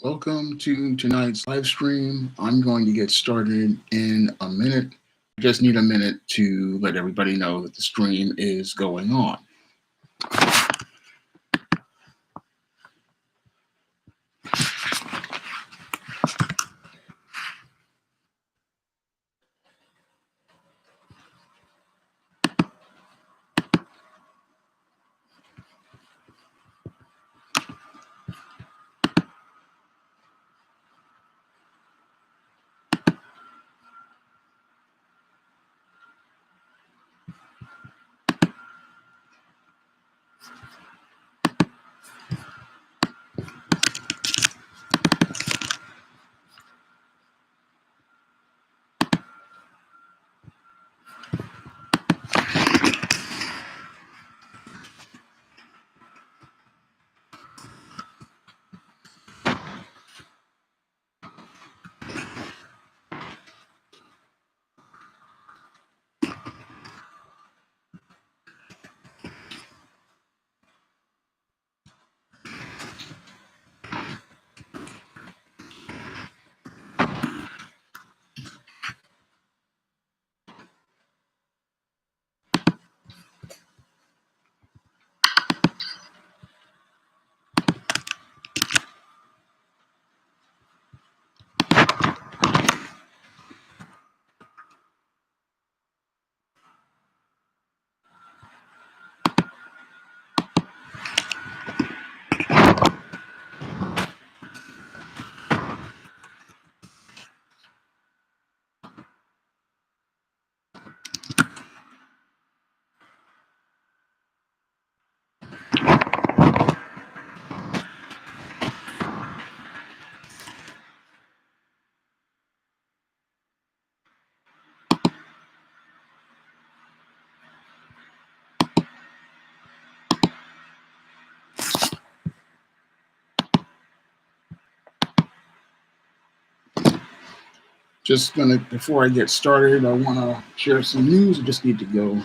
Welcome to tonight's live stream. I'm going to get started in a minute. I just need a minute to let everybody know that the stream is going on. Before I get started, I want to share some news. I just need to go.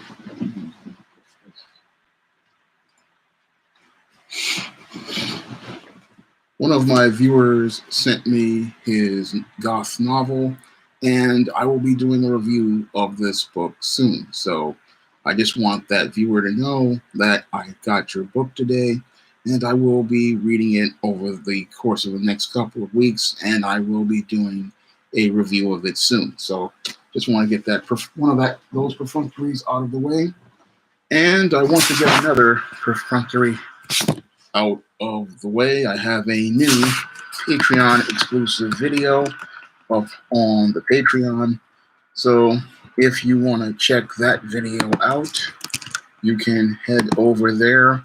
One of my viewers sent me his goth novel, and I will be doing a review of this book soon. So I just want that viewer to know that I got your book today, and I will be reading it over the course of the next couple of weeks, and I will be doing a review of it soon. So just want to get those perfunctories out of the way, and I want to get another perfunctory out of the way. I have a new Patreon exclusive video up on the Patreon. So if you want to check that video out, you can head over there.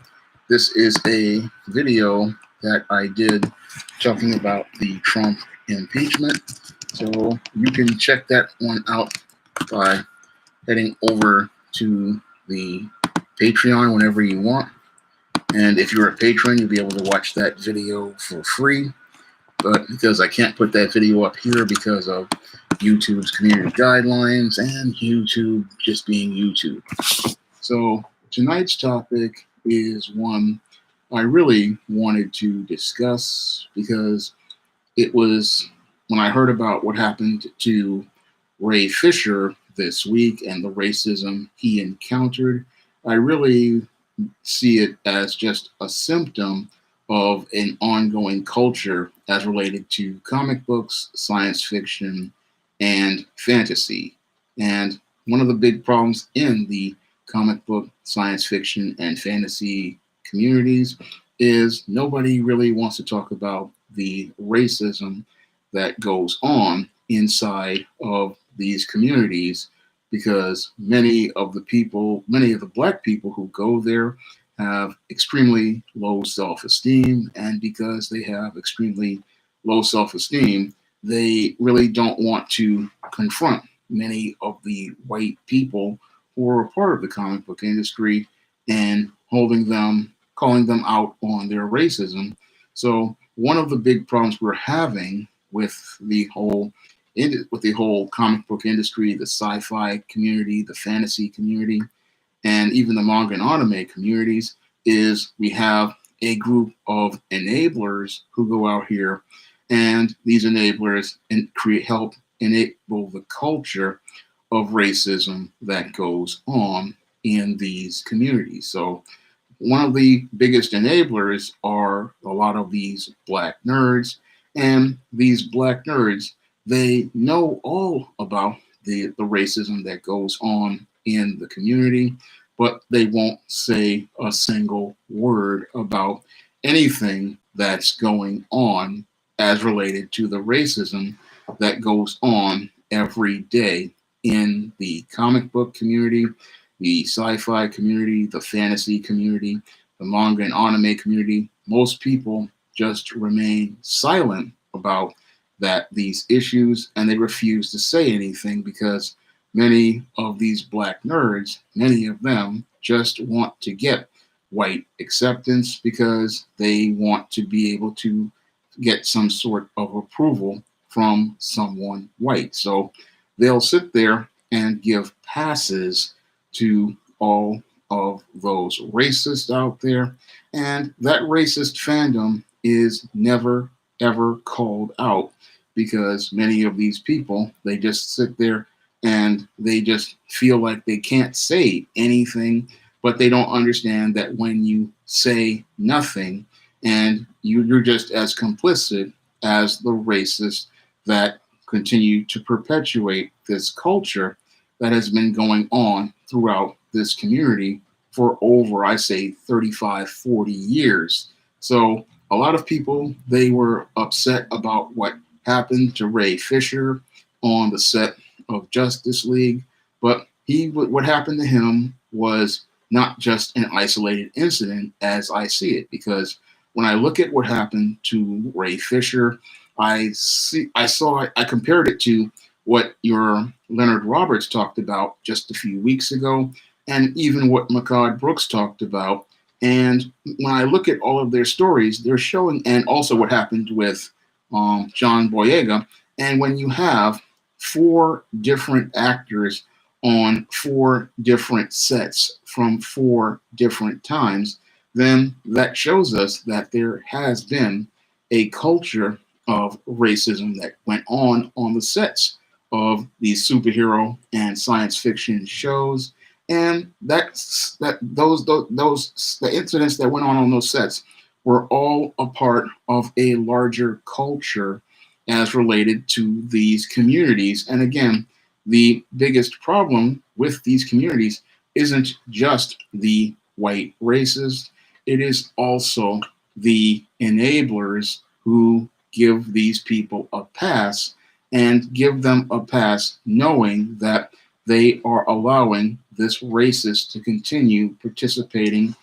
This is a video that I did talking about the Trump impeachment. So you can check that one out by heading over to the Patreon whenever you want. And if you're a patron, you'll be able to watch that video for free. But because I can't put that video up here because of YouTube's community guidelines and YouTube just being YouTube. So tonight's topic is one I really wanted to discuss because it was when I heard about what happened to Ray Fisher this week and the racism he encountered. I really see it as just a symptom of an ongoing culture as related to comic books, science fiction, and fantasy. And one of the big problems in the comic book, science fiction, and fantasy communities is nobody really wants to talk about the racism that goes on inside of these communities because many of the black people who go there have extremely low self-esteem, and because they have extremely low self-esteem, they really don't want to confront many of the white people who are a part of the comic book industry and calling them out on their racism. So one of the big problems we're having with the whole comic book industry, the sci-fi community, the fantasy community, and even the manga and anime communities, is we have a group of enablers who go out here and these enablers and help enable the culture of racism that goes on in these communities. So one of the biggest enablers are a lot of these black nerds, and these black nerds, they know all about the racism that goes on in the community, but they won't say a single word about anything that's going on as related to the racism that goes on every day in the comic book community, the sci-fi community, the fantasy community, the manga and anime community. Most people just remain silent about these issues, and they refuse to say anything because many of these black nerds, many of them just want to get white acceptance because they want to be able to get some sort of approval from someone white. So they'll sit there and give passes to all of those racists out there. And that racist fandom is never, ever called out because many of these people, they just sit there and they just feel like they can't say anything, but they don't understand that when you say nothing and you're just as complicit as the racists that continue to perpetuate this culture that has been going on throughout this community for over, I say, 35, 40 years. So a lot of people, they were upset about what happened to Ray Fisher on the set of Justice League, but what happened to him was not just an isolated incident as I see it, because when I look at what happened to Ray Fisher, I compared it to what your Leonard Roberts talked about just a few weeks ago, and even what Makad Brooks talked about. And when I look at all of their stories, they're showing, and also what happened with John Boyega. And when you have 4 different actors on 4 different sets from 4 different times, then that shows us that there has been a culture of racism that went on the sets of these superhero and science fiction shows, and the incidents that went on those sets were all a part of a larger culture as related to these communities. And again, the biggest problem with these communities isn't just the white racists, it is also the enablers who give these people a pass, and give them a pass knowing that they are allowing this racist to continue participating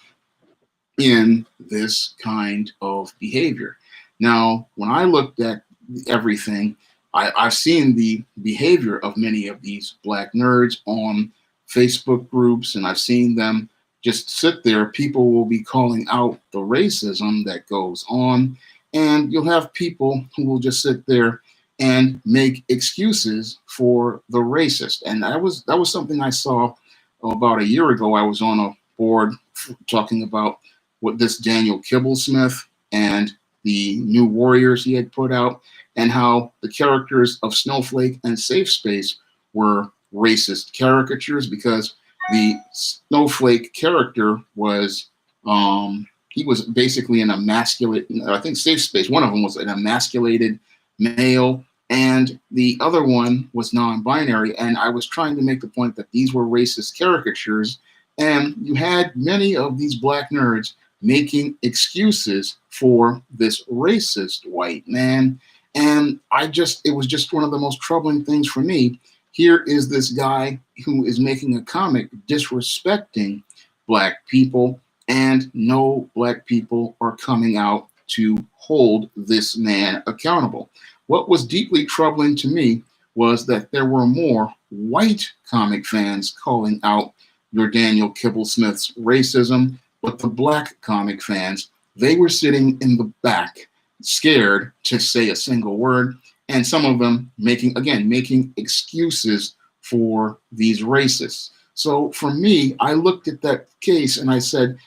in this kind of behavior. Now, when I looked at everything, I've seen the behavior of many of these black nerds on Facebook groups, and I've seen them just sit there. People will be calling out the racism that goes on, and you'll have people who will just sit there and make excuses for the racist. And that was something I saw about a year ago. I was on a board talking about what this Daniel Kibblesmith and the New Warriors he had put out, and how the characters of Snowflake and Safe Space were racist caricatures, because the Snowflake character was he was basically an emasculate, I think Safe Space, one of them was an emasculated male, and the other one was non-binary. And I was trying to make the point that these were racist caricatures, and you had many of these black nerds making excuses for this racist white man. And it was just one of the most troubling things for me. Here is this guy who is making a comic disrespecting black people, and no black people are coming out to hold this man accountable. What was deeply troubling to me was that there were more white comic fans calling out your Daniel Kibblesmith's racism, but the black comic fans, they were sitting in the back, scared to say a single word, and some of them making excuses for these racists. So for me, I looked at that case and I said,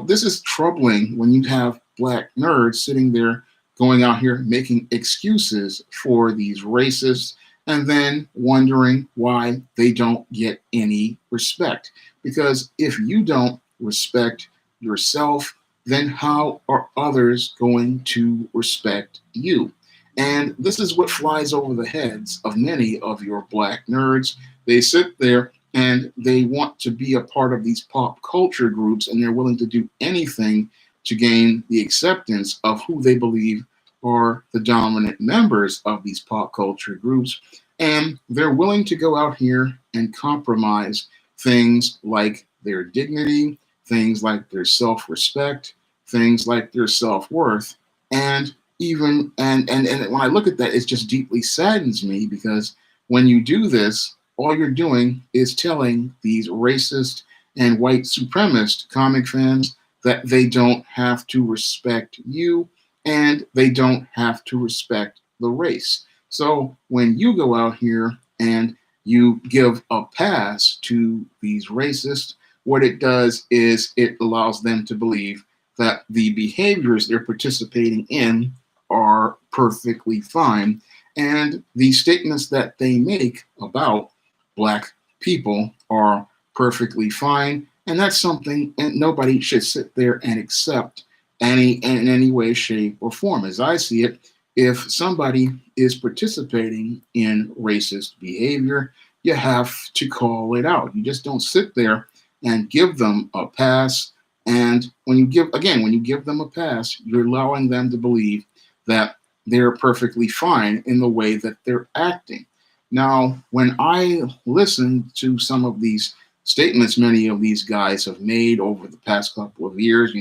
this is troubling when you have black nerds sitting there going out here making excuses for these racists and then wondering why they don't get any respect. Because if you don't respect yourself, then how are others going to respect you? And this is what flies over the heads of many of your black nerds. They sit there and they want to be a part of these pop culture groups, and they're willing to do anything to gain the acceptance of who they believe are the dominant members of these pop culture groups. And they're willing to go out here and compromise things like their dignity, things like their self respect, things like their self worth. And even, and when I look at that, it just deeply saddens me because when you do this, all you're doing is telling these racist and white supremacist comic fans that they don't have to respect you and they don't have to respect the race. So when you go out here and you give a pass to these racists, what it does is it allows them to believe that the behaviors they're participating in are perfectly fine. And the statements that they make about black people are perfectly fine. And that's something and nobody should sit there and accept in any way, shape, or form. As I see it, if somebody is participating in racist behavior, you have to call it out. You just don't sit there and give them a pass. And when you give them a pass, you're allowing them to believe that they're perfectly fine in the way that they're acting. Now, when I listen to some of these statements many of these guys have made over the past couple of years,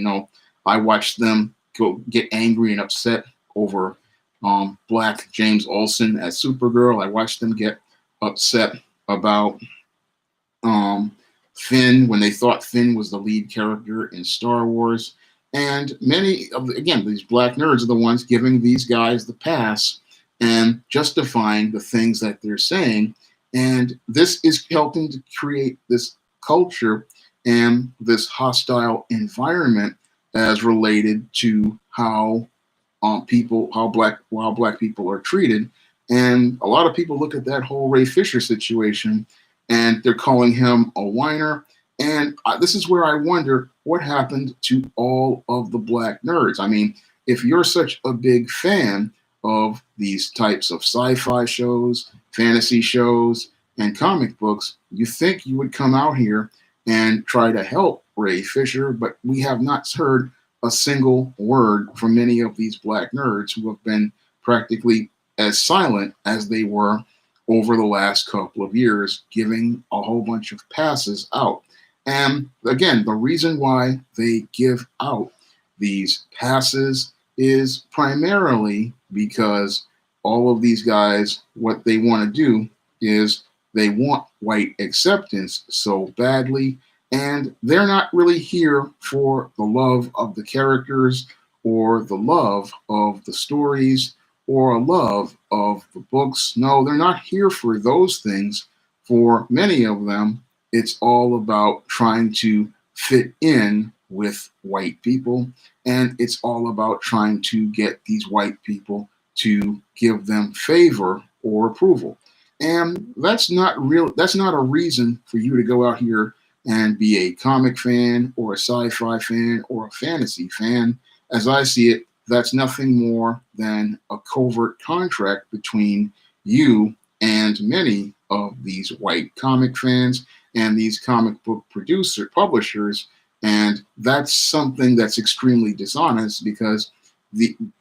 I watched them go get angry and upset over Black James Olsen as Supergirl. I watched them get upset about Finn when they thought Finn was the lead character in Star Wars. And many of, again, these black nerds are the ones giving these guys the pass and justifying the things that they're saying. And this is helping to create this culture and this hostile environment as related to how black people are treated. And a lot of people look at that whole Ray Fisher situation and they're calling him a whiner. And this is where I wonder what happened to all of the black nerds. I mean, if you're such a big fan of these types of sci-fi shows, fantasy shows, and comic books, you think you would come out here and try to help Ray Fisher, but we have not heard a single word from many of these black nerds who have been practically as silent as they were over the last couple of years, giving a whole bunch of passes out. And again, the reason why they give out these passes is primarily because all of these guys, what they want to do is they want white acceptance so badly, and they're not really here for the love of the characters or the love of the stories or a love of the books. No, they're not here for those things. For many of them, it's all about trying to fit in with white people, and it's all about trying to get these white people to give them favor or approval. And that's not a reason for you to go out here and be a comic fan or a sci-fi fan or a fantasy fan. As I see it, that's nothing more than a covert contract between you and many of these white comic fans and these comic book publishers. And that's something that's extremely dishonest because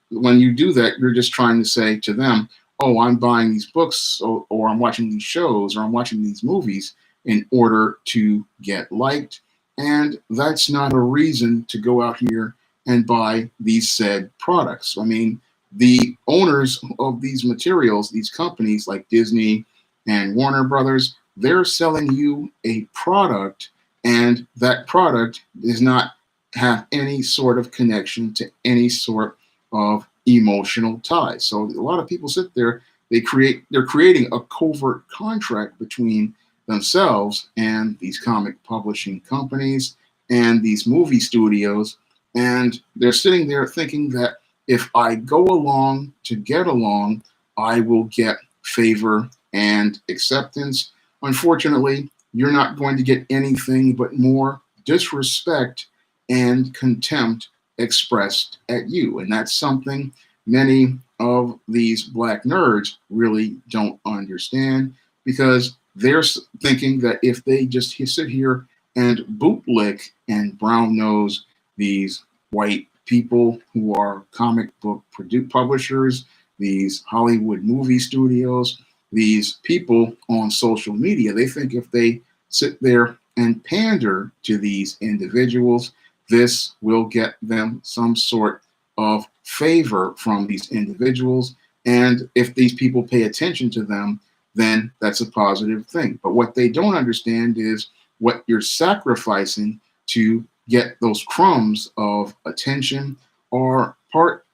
when you do that, you're just trying to say to them, oh, I'm buying these books or I'm watching these shows or I'm watching these movies in order to get liked. And that's not a reason to go out here and buy these said products. I mean, the owners of these materials, these companies like Disney and Warner Brothers, they're selling you a product, and that product does not have any sort of connection to any sort of emotional ties. So a lot of people sit there, they're creating a covert contract between themselves and these comic publishing companies and these movie studios, and they're sitting there thinking that if I go along to get along, I will get favor and acceptance. Unfortunately, you're not going to get anything but more disrespect and contempt expressed at you. And that's something many of these black nerds really don't understand, because they're thinking that if they just sit here and bootlick and brown nose these white people who are comic book publishers, these Hollywood movie studios, these people on social media, they think if they sit there and pander to these individuals, this will get them some sort of favor from these individuals. And if these people pay attention to them, then that's a positive thing. But what they don't understand is what you're sacrificing to get those crumbs of attention are part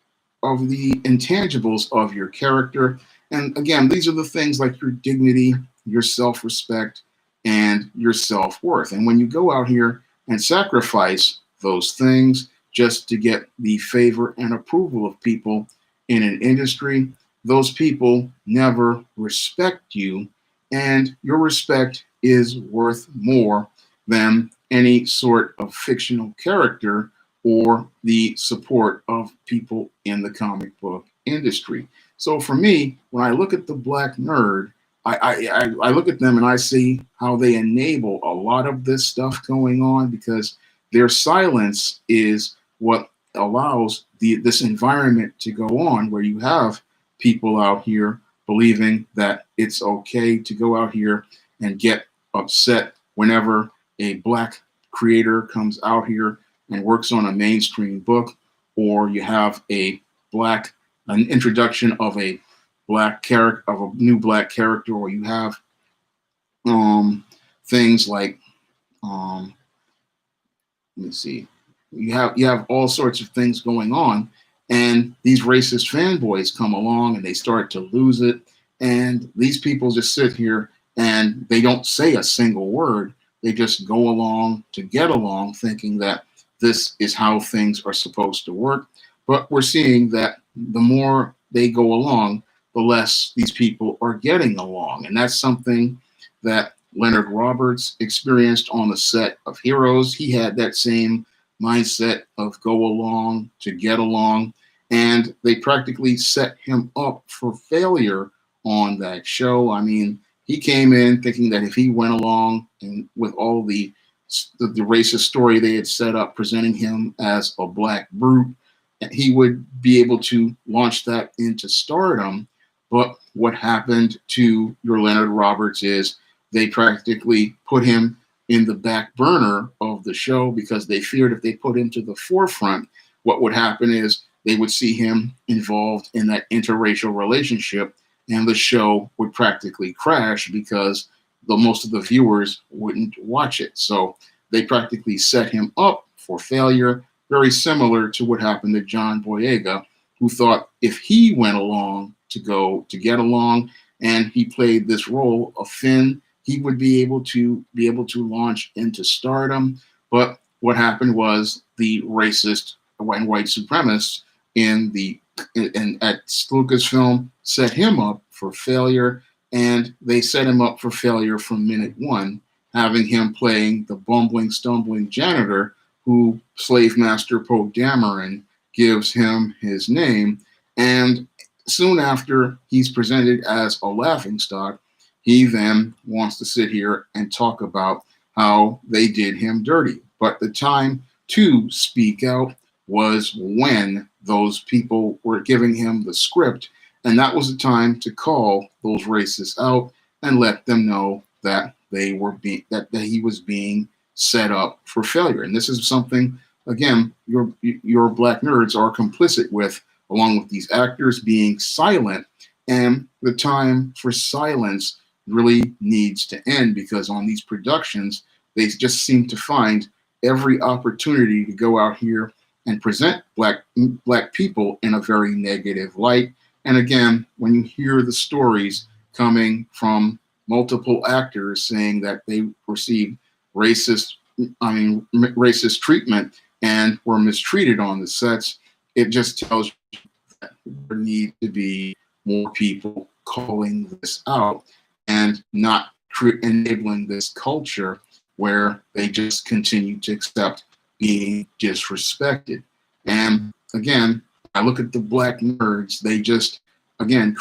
of the intangibles of your character. And again, these are the things like your dignity, your self-respect, and your self-worth. And when you go out here and sacrifice those things just to get the favor and approval of people in an industry, those people never respect you, and your respect is worth more than any sort of fictional character or the support of people in the comic book industry. So for me, when I look at the black nerd, I look at them and I see how they enable a lot of this stuff going on, because their silence is what allows this environment to go on, where you have people out here believing that it's okay to go out here and get upset whenever a black creator comes out here and works on a mainstream book, or you have an introduction of a black character, of a new black character, or you have things like let me see, you have all sorts of things going on, and these racist fanboys come along and they start to lose it, and these people just sit here and they don't say a single word. They just go along to get along, thinking that this is how things are supposed to work. But we're seeing that the more they go along, the less these people are getting along. And that's something that Leonard Roberts experienced on the set of Heroes. He had that same mindset of go along to get along, and they practically set him up for failure on that show. I mean, he came in thinking that if he went along and with all the racist story they had set up, presenting him as a black brute, he would be able to launch that into stardom. But what happened to your Leonard Roberts is they practically put him in the back burner of the show, because they feared if they put him to the forefront, what would happen is they would see him involved in that interracial relationship, and the show would practically crash because most of the viewers wouldn't watch it. So they practically set him up for failure, very similar to what happened to John Boyega, who thought if he went along to get along and he played this role of Finn, he would be able to launch into stardom. But what happened was the racist and white supremacists at Lucasfilm set him up for failure, and they set him up for failure from minute one, having him playing the bumbling, stumbling janitor who Slave Master Poe Dameron gives him his name. And soon after he's presented as a laughingstock, he then wants to sit here and talk about how they did him dirty. But the time to speak out was when those people were giving him the script, and that was the time to call those racists out and let them know that that he was being set up for failure. And this is something, again, your black nerds are complicit with, along with these actors being silent. And the time for silence really needs to end, because on these productions, they just seem to find every opportunity to go out here and present black people in a very negative light. And again, when you hear the stories coming from multiple actors saying that they received racist treatment and were mistreated on the sets, it just tells you there need to be more people calling this out and not enabling this culture where they just continue to accept being disrespected. And again, I look at the black nerds, they just, again,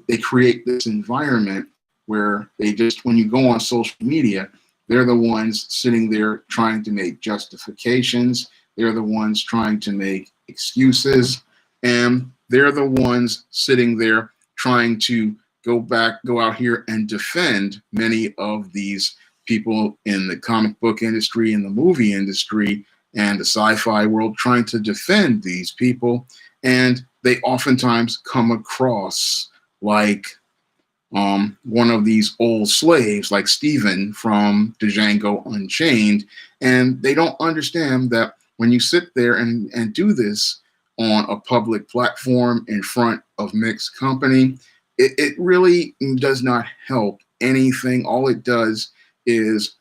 they create this environment where they just, when you go on social media, they're the ones sitting there trying to make justifications. They're the ones trying to make excuses. And they're the ones sitting there trying to go out here and defend many of these people in the comic book industry, in the movie industry, and the sci-fi world, trying to defend these people. And they oftentimes come across like one of these old slaves, like Stephen from Django Unchained. And they don't understand that when you sit there and do this on a public platform in front of mixed company, it really does not help anything. All it does is,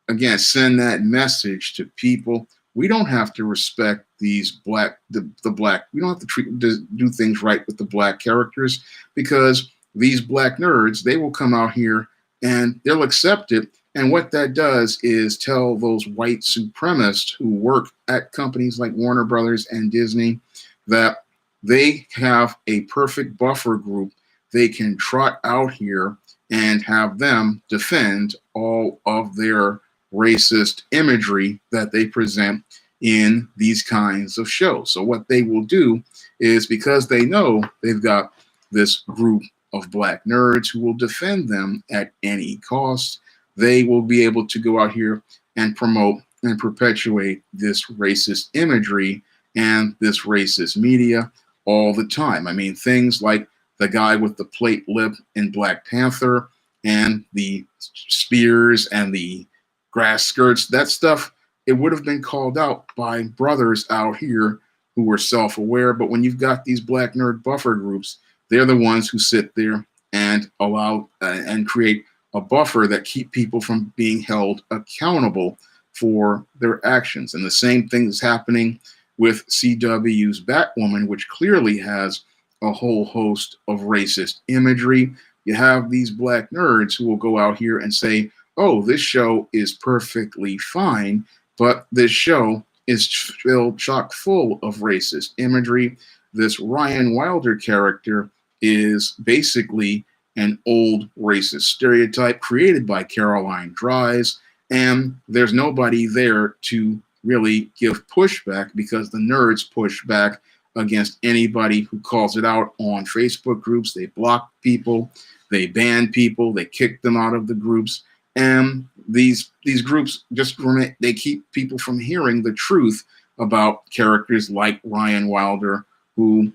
again, send that message to people. We don't have to respect these black, the black, we don't have to do things right with the black characters, because these black nerds, they will come out here and they'll accept it. And what that does is tell those white supremacists who work at companies like Warner Brothers and Disney that they have a perfect buffer group they can trot out here and have them defend all of their racist imagery that they present in these kinds of shows. So what they will do is, because they know they've got this group of black nerds who will defend them at any cost, they will be able to go out here and promote and perpetuate this racist imagery and this racist media all the time. I mean, things like the guy with the plate lip in Black Panther and the spears and the grass skirts, that stuff, it would have been called out by brothers out here who were self-aware. But when you've got these black nerd buffer groups, they're the ones who sit there and allow and create a buffer that keep people from being held accountable for their actions. And the same thing is happening with CW's Batwoman, which clearly has a whole host of racist imagery. You have these black nerds who will go out here and say, oh, this show is perfectly fine, but this show is filled chock full of racist imagery. This Ryan Wilder character is basically an old racist stereotype created by Caroline Dries, and there's nobody there to really give pushback, because the nerds push back against anybody who calls it out on Facebook groups. They block people, they ban people, they kick them out of the groups, and these groups just they keep people from hearing the truth about characters like Ryan Wilder, who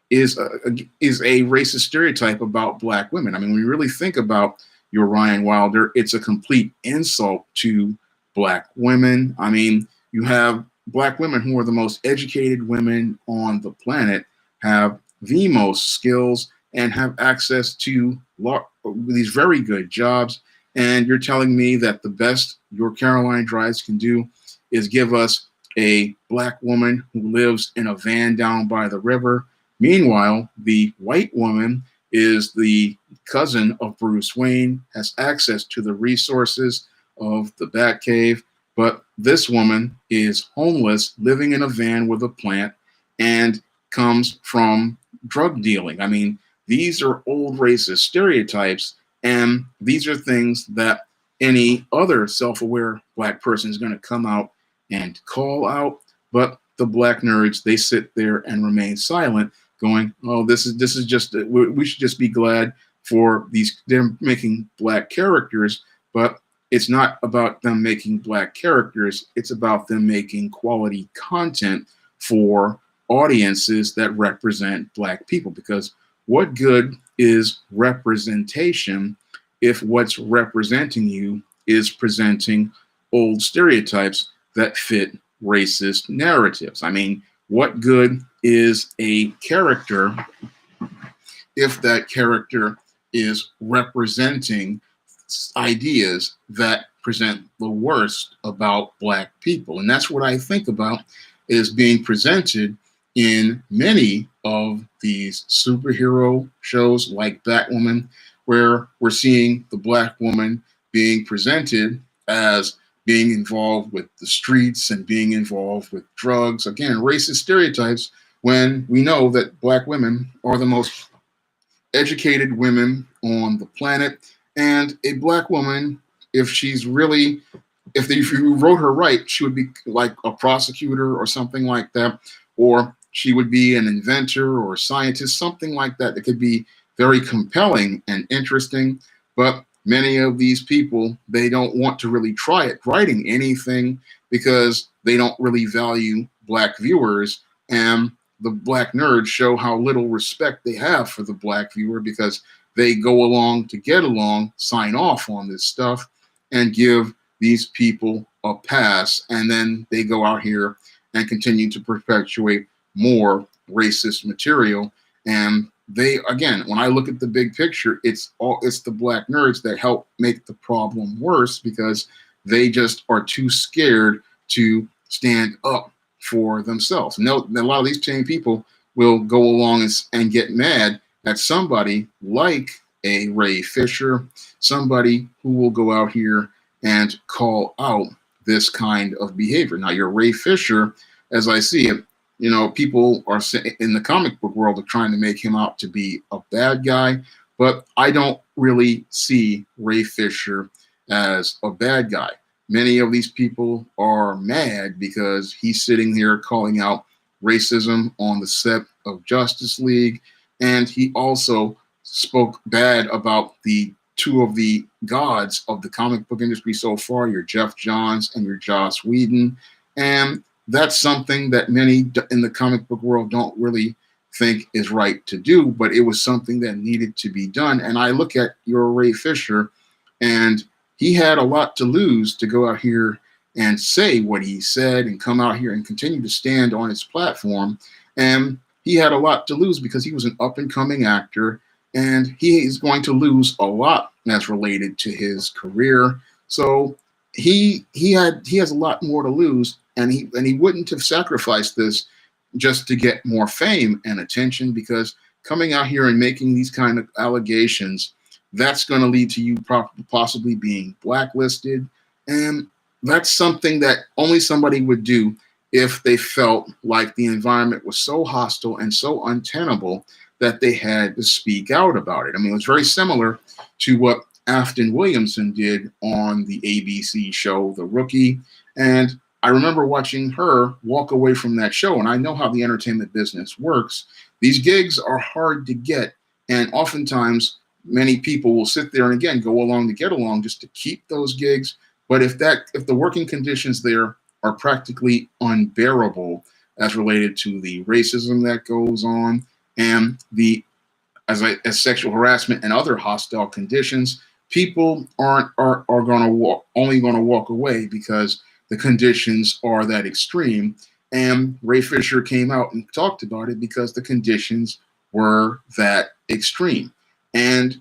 is a racist stereotype about black women. I mean, when you really think about your Ryan Wilder, it's a complete insult to black women. I mean, you have black women who are the most educated women on the planet, have the most skills, and have access to these very good jobs. And you're telling me that the best your Caroline Dries can do is give us a black woman who lives in a van down by the river. Meanwhile, the white woman is the cousin of Bruce Wayne, has access to the resources of the Batcave, but this woman is homeless, living in a van with a plant, and comes from drug dealing. I mean, these are old racist stereotypes, and these are things that any other self-aware black person is going to come out and call out. But the black nerds, they sit there and remain silent, going, oh, this is just, we should just be glad for they're making black characters. But it's not about them making black characters. It's about them making quality content for audiences that represent black people. Because what good is representation if what's representing you is presenting old stereotypes that fit racist narratives? I mean, what good is a character if that character is representing ideas that present the worst about black people? And that's what I think about is being presented in many of these superhero shows like Batwoman, where we're seeing the black woman being presented as being involved with the streets and being involved with drugs. Again, racist stereotypes when we know that black women are the most educated women on the planet. And a black woman, if she's really, if you wrote her right, she would be like a prosecutor or something like that, or she would be an inventor or a scientist, something like that that could be very compelling and interesting. But many of these people, they don't want to really try it writing anything because they don't really value black viewers. And the black nerds show how little respect they have for the black viewer because they go along to get along, sign off on this stuff, and give these people a pass. And then they go out here and continue to perpetuate more racist material. And they, again, when I look at the big picture, it's the black nerds that help make the problem worse because they just are too scared to stand up for themselves. No, a lot of these same people will go along and get mad at somebody like a Ray Fisher, somebody who will go out here and call out this kind of behavior. Now, your Ray Fisher, as I see it, you know, people are in the comic book world are trying to make him out to be a bad guy, but I don't really see Ray Fisher as a bad guy. Many of these people are mad because he's sitting here calling out racism on the set of Justice League, and he also spoke bad about the two of the gods of the comic book industry so far, your Jeff Johns and your Joss Whedon. And that's something that many in the comic book world don't really think is right to do, but it was something that needed to be done. And I look at your Ray Fisher, and he had a lot to lose to go out here and say what he said and come out here and continue to stand on his platform. And he had a lot to lose because he was an up and coming actor, and he is going to lose a lot that's related to his career. So he has a lot more to lose, and he wouldn't have sacrificed this just to get more fame and attention, because coming out here and making these kind of allegations, that's going to lead to you possibly being blacklisted. And that's something that only somebody would do if they felt like the environment was so hostile and so untenable that they had to speak out about it. I mean, it was very similar to what Afton Williamson did on the ABC show, The Rookie. And I remember watching her walk away from that show, and I know how the entertainment business works. These gigs are hard to get, and oftentimes many people will sit there and again go along to get along just to keep those gigs. But if the working conditions there are practically unbearable as related to the racism that goes on and the as sexual harassment and other hostile conditions, people are only going to walk away because the conditions are that extreme. And Ray Fisher came out and talked about it because the conditions were that extreme. And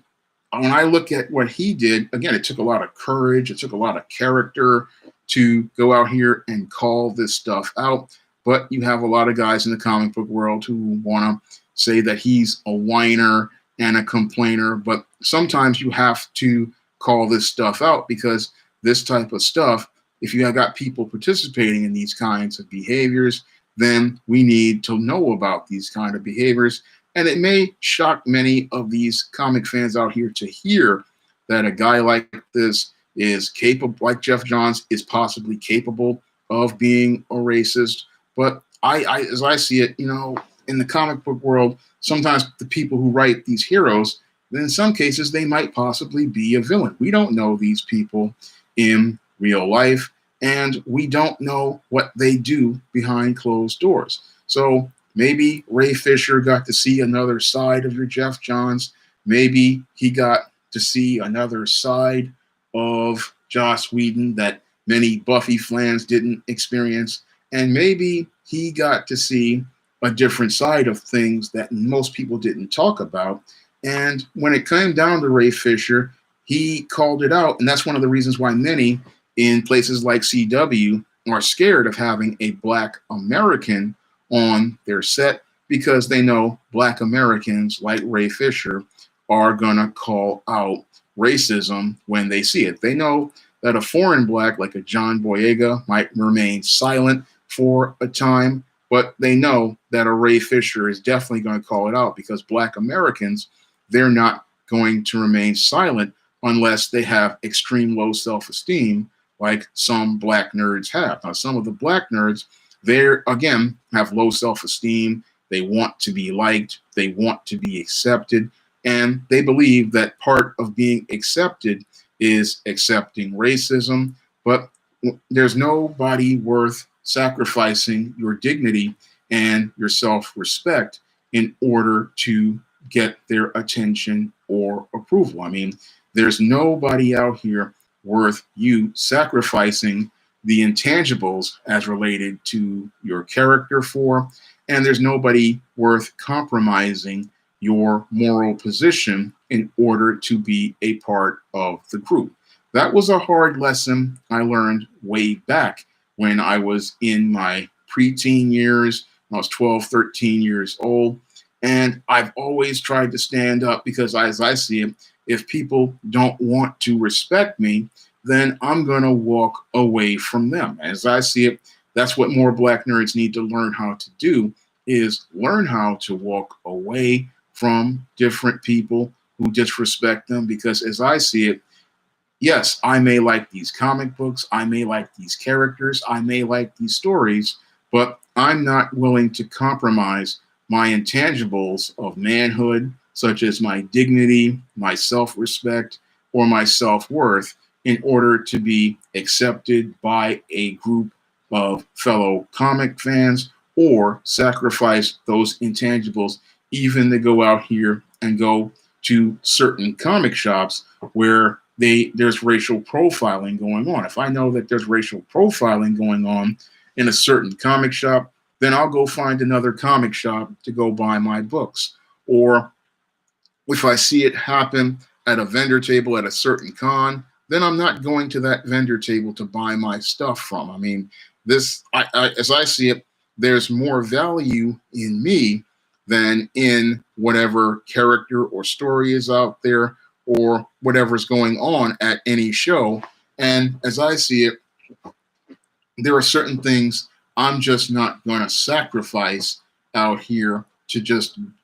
when I look at what he did, again, it took a lot of courage, it took a lot of character to go out here and call this stuff out. But you have a lot of guys in the comic book world who want to say that he's a whiner and a complainer. But sometimes you have to call this stuff out, because this type of stuff, if you have got people participating in these kinds of behaviors, then we need to know about these kind of behaviors. And it may shock many of these comic fans out here to hear that a guy like this is capable, like Jeff Johns, is possibly capable of being a racist. But as I see it, you know, in the comic book world, sometimes the people who write these heroes, then in some cases, they might possibly be a villain. We don't know these people in real life, and we don't know what they do behind closed doors. So maybe Ray Fisher got to see another side of your Jeff Johns. Maybe he got to see another side of Joss Whedon that many Buffy fans didn't experience. And maybe he got to see a different side of things that most people didn't talk about. And when it came down to Ray Fisher, he called it out. And that's one of the reasons why many in places like CW are scared of having a Black American on their set because they know Black Americans like Ray Fisher are going to call out racism when they see it. They know that a foreign Black like a John Boyega might remain silent for a time, but they know that a Ray Fisher is definitely going to call it out because Black Americans, they're not going to remain silent unless they have extreme low self-esteem like some Black nerds have. Now, some of the Black nerds, they again have low self-esteem. They want to be liked. They want to be accepted. And they believe that part of being accepted is accepting racism. But there's nobody worth sacrificing your dignity and your self-respect in order to get their attention or approval. I mean, there's nobody out here worth you sacrificing the intangibles as related to your character for, and there's nobody worth compromising your moral position in order to be a part of the group. That was a hard lesson I learned way back when I was in my preteen years. I was 12, 13 years old. And I've always tried to stand up because, as I see it, if people don't want to respect me, then I'm going to walk away from them. As I see it, that's what more Black nerds need to learn how to do, is learn how to walk away from different people who disrespect them. Because as I see it, yes, I may like these comic books, I may like these characters, I may like these stories, but I'm not willing to compromise my intangibles of manhood, such as my dignity, my self-respect, or my self-worth, in order to be accepted by a group of fellow comic fans, or sacrifice those intangibles even to go out here and go to certain comic shops where there's racial profiling going on. If I know that there's racial profiling going on in a certain comic shop, then I'll go find another comic shop to go buy my books. Or if I see it happen at a vendor table at a certain con, then I'm not going to that vendor table to buy my stuff from. I mean, as I see it, there's more value in me than in whatever character or story is out there or whatever's going on at any show. And as I see it, there are certain things I'm just not going to sacrifice out here to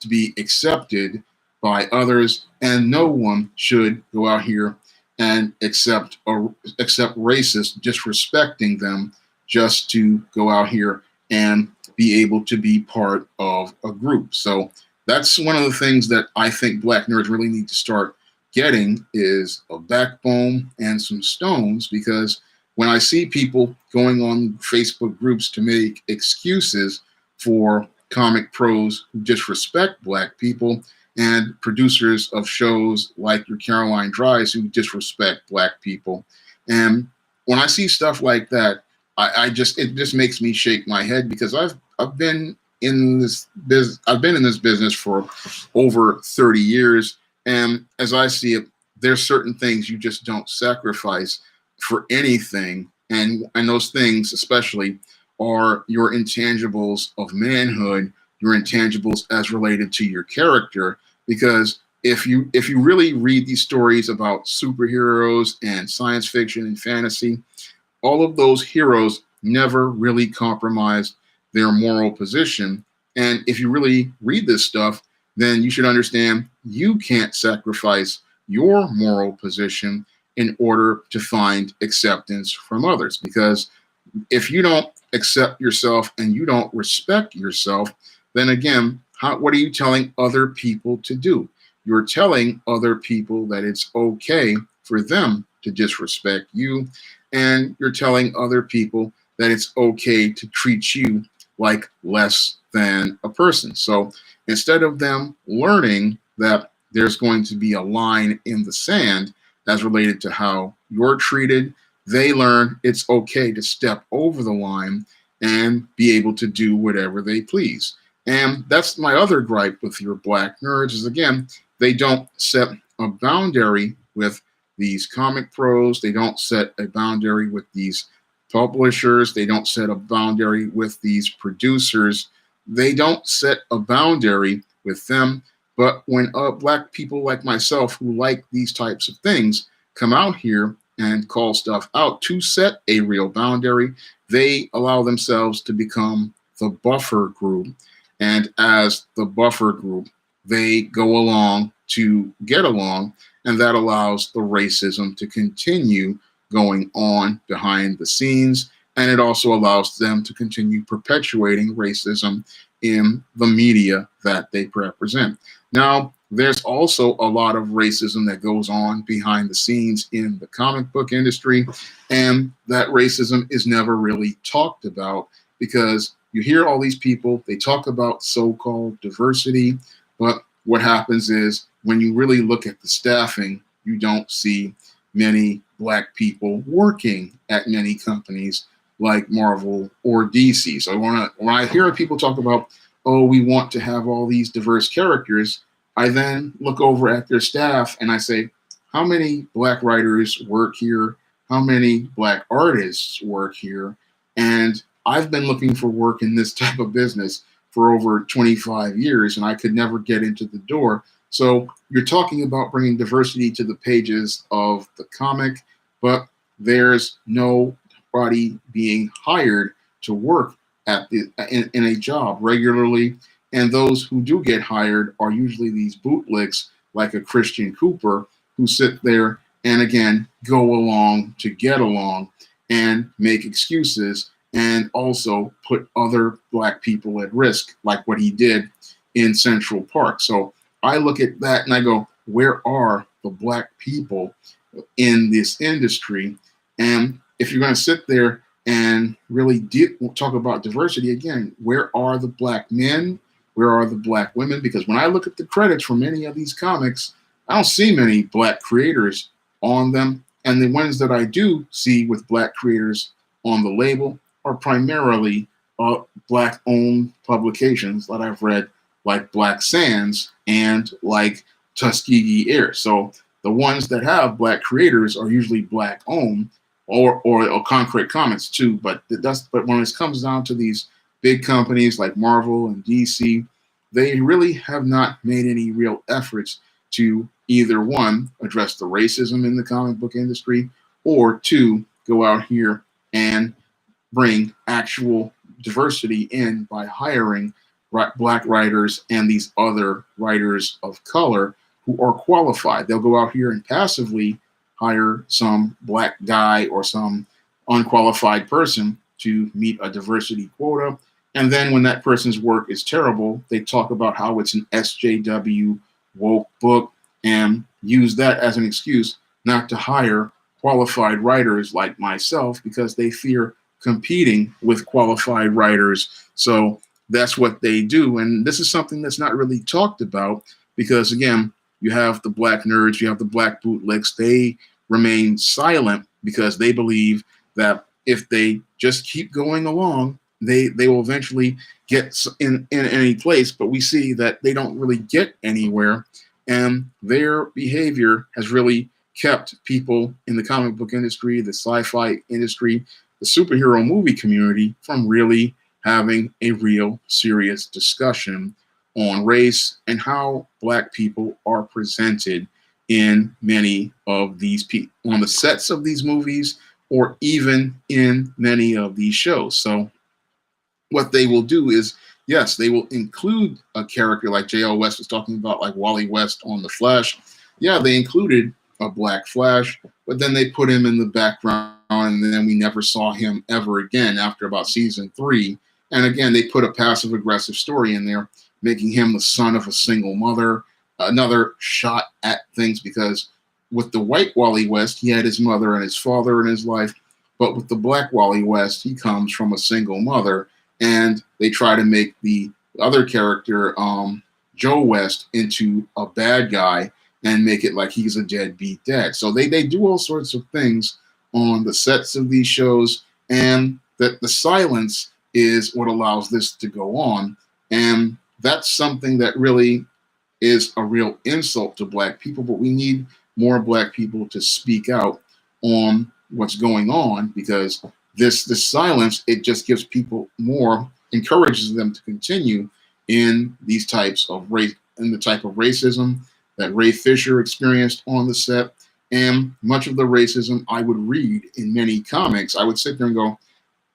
be accepted by others. And no one should go out here and accept racists disrespecting them just to go out here and be able to be part of a group. So that's one of the things that I think Black nerds really need to start getting, is a backbone and some stones, because when I see people going on Facebook groups to make excuses for comic pros who disrespect Black people, and producers of shows like your Caroline Dries who disrespect Black people, and when I see stuff like that, it just makes me shake my head, because I've been in this business for over 30 years, and as I see it, there's certain things you just don't sacrifice for anything, and those things especially are your intangibles of manhood, your intangibles as related to your character. Because if you really read these stories about superheroes and science fiction and fantasy, all of those heroes never really compromised their moral position. And if you really read this stuff, then you should understand you can't sacrifice your moral position in order to find acceptance from others. Because if you don't accept yourself and you don't respect yourself, then again, what are you telling other people to do? You're telling other people that it's okay for them to disrespect you, and you're telling other people that it's okay to treat you like less than a person. So instead of them learning that there's going to be a line in the sand as related to how you're treated, they learn it's okay to step over the line and be able to do whatever they please. And that's my other gripe with your Black nerds, is again, they don't set a boundary with these comic pros. They don't set a boundary with these publishers. They don't set a boundary with these producers they don't set a boundary with them. But when black people like myself who like these types of things come out here and call stuff out to set a real boundary, they allow themselves to become the buffer group. And as the buffer group, they go along to get along, and that allows the racism to continue going on behind the scenes. And it also allows them to continue perpetuating racism in the media that they represent. Now, there's also a lot of racism that goes on behind the scenes in the comic book industry, and that racism is never really talked about because you hear all these people, they talk about so-called diversity, but what happens is when you really look at the staffing, you don't see many black people working at many companies like Marvel or DC. So when I hear people talk about, oh, we want to have all these diverse characters, I then look over at their staff and I say, how many black writers work here? How many black artists work here? And I've been looking for work in this type of business for over 25 years, and I could never get into the door. So you're talking about bringing diversity to the pages of the comic, but there's nobody being hired to work at in a job regularly. And those who do get hired are usually these bootlicks, like a Christian Cooper, who sit there and again go along to get along and make excuses and also put other black people at risk, like what he did in Central Park. So I look at that and I go, where are the black people in this industry? And if you're going to sit there and really talk about diversity again, where are the black men? Where are the black women? Because when I look at the credits for many of these comics, I don't see many black creators on them. And the ones that I do see with black creators on the label are primarily black-owned publications that I've read, like Black Sands and like Tuskegee Air. So the ones that have black creators are usually black-owned, or Concrete Comics too. But when it comes down to these big companies like Marvel and DC, they really have not made any real efforts to either one, address the racism in the comic book industry, or two, go out here and bring actual diversity in by hiring black writers and these other writers of color who are qualified. They'll go out here and passively hire some black guy or some unqualified person to meet a diversity quota. And then when that person's work is terrible, they talk about how it's an SJW woke book and use that as an excuse not to hire qualified writers like myself because they fear competing with qualified writers. So that's what they do. And this is something that's not really talked about because, again, you have the black nerds, you have the black bootlicks. They remain silent because they believe that if they just keep going along, they will eventually get in any place. But we see that they don't really get anywhere. And their behavior has really kept people in the comic book industry, the sci-fi industry, the superhero movie community from really having a real serious discussion on race and how black people are presented in many of these on the sets of these movies or even in many of these shows. So what they will do is, yes, they will include a character like J.L. West was talking about, like Wally West on The Flash. Yeah, they included a black Flash, but then they put him in the background and then we never saw him ever again after about season 3. And again, they put a passive aggressive story in there, making him the son of a single mother, another shot at things because with the white Wally West, he had his mother and his father in his life. But with the black Wally West, he comes from a single mother. And they try to make the other character, Joe West, into a bad guy and make it like he's a deadbeat dad. So they do all sorts of things on the sets of these shows, and that the silence is what allows this to go on. And that's something that really is a real insult to black people, but we need more black people to speak out on what's going on because this silence, it just gives people more encourages them to continue in these types of race, in the type of racism that Ray Fisher experienced on the set, and much of the racism I would read in many comics. I would sit there and go,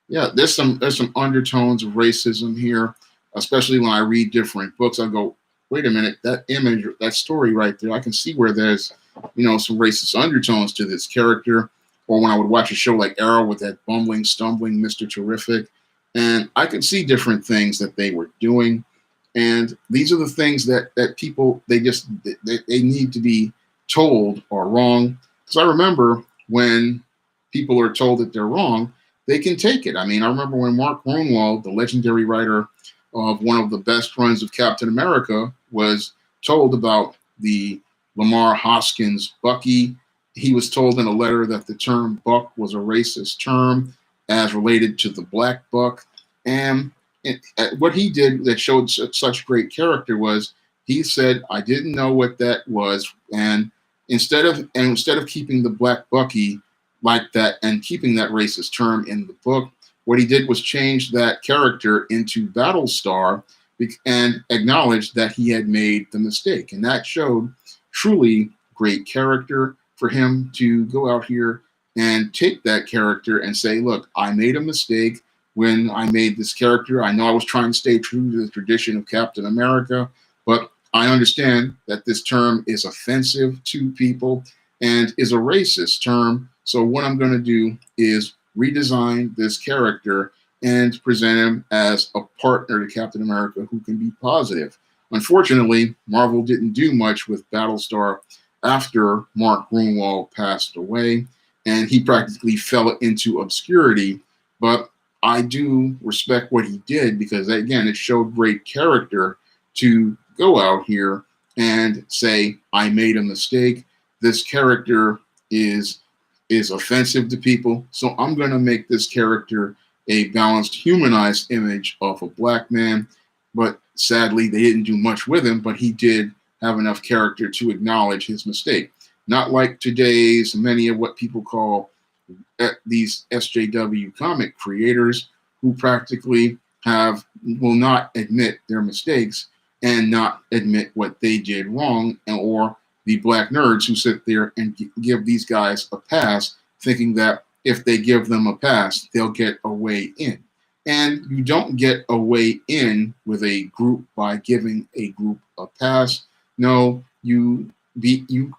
yeah, there's some undertones of racism here, especially when I read different books. I go, wait a minute, that image, that story right there, I can see where there's, some racist undertones to this character. Or when I would watch a show like Arrow with that bumbling, stumbling Mr. Terrific, and I could see different things that they were doing. And these are the things that people, they need to be told are wrong. Because I remember when people are told that they're wrong, they can take it. I mean, I remember when Mark Gruenwald, the legendary writer of one of the best runs of Captain America, was told about the Lamar Hoskins Bucky. He was told in a letter that the term buck was a racist term as related to the black buck. And what he did that showed such great character was he said, I didn't know what that was. And instead of keeping the black Bucky like that and keeping that racist term in the book, what he did was change that character into Battlestar and acknowledge that he had made the mistake. And that showed truly great character for him to go out here and take that character and say, look, I made a mistake when I made this character. I know I was trying to stay true to the tradition of Captain America, but I understand that this term is offensive to people and is a racist term. So what I'm going to do is redesign this character and present him as a partner to Captain America who can be positive. Unfortunately, Marvel didn't do much with Battlestar after Mark Gruenwald passed away, and he practically fell into obscurity. But I do respect what he did because, again, it showed great character to go out here and say, I made a mistake. This character is offensive to people, so I'm going to make this character a balanced, humanized image of a black man. But sadly, they didn't do much with him, but he did have enough character to acknowledge his mistake. Not like today's many of what people call these SJW comic creators who practically will not admit their mistakes and not admit what they did wrong, or the black nerds who sit there and give these guys a pass, thinking that if they give them a pass, they'll get a way in. And you don't get a way in with a group by giving a group a pass. No, you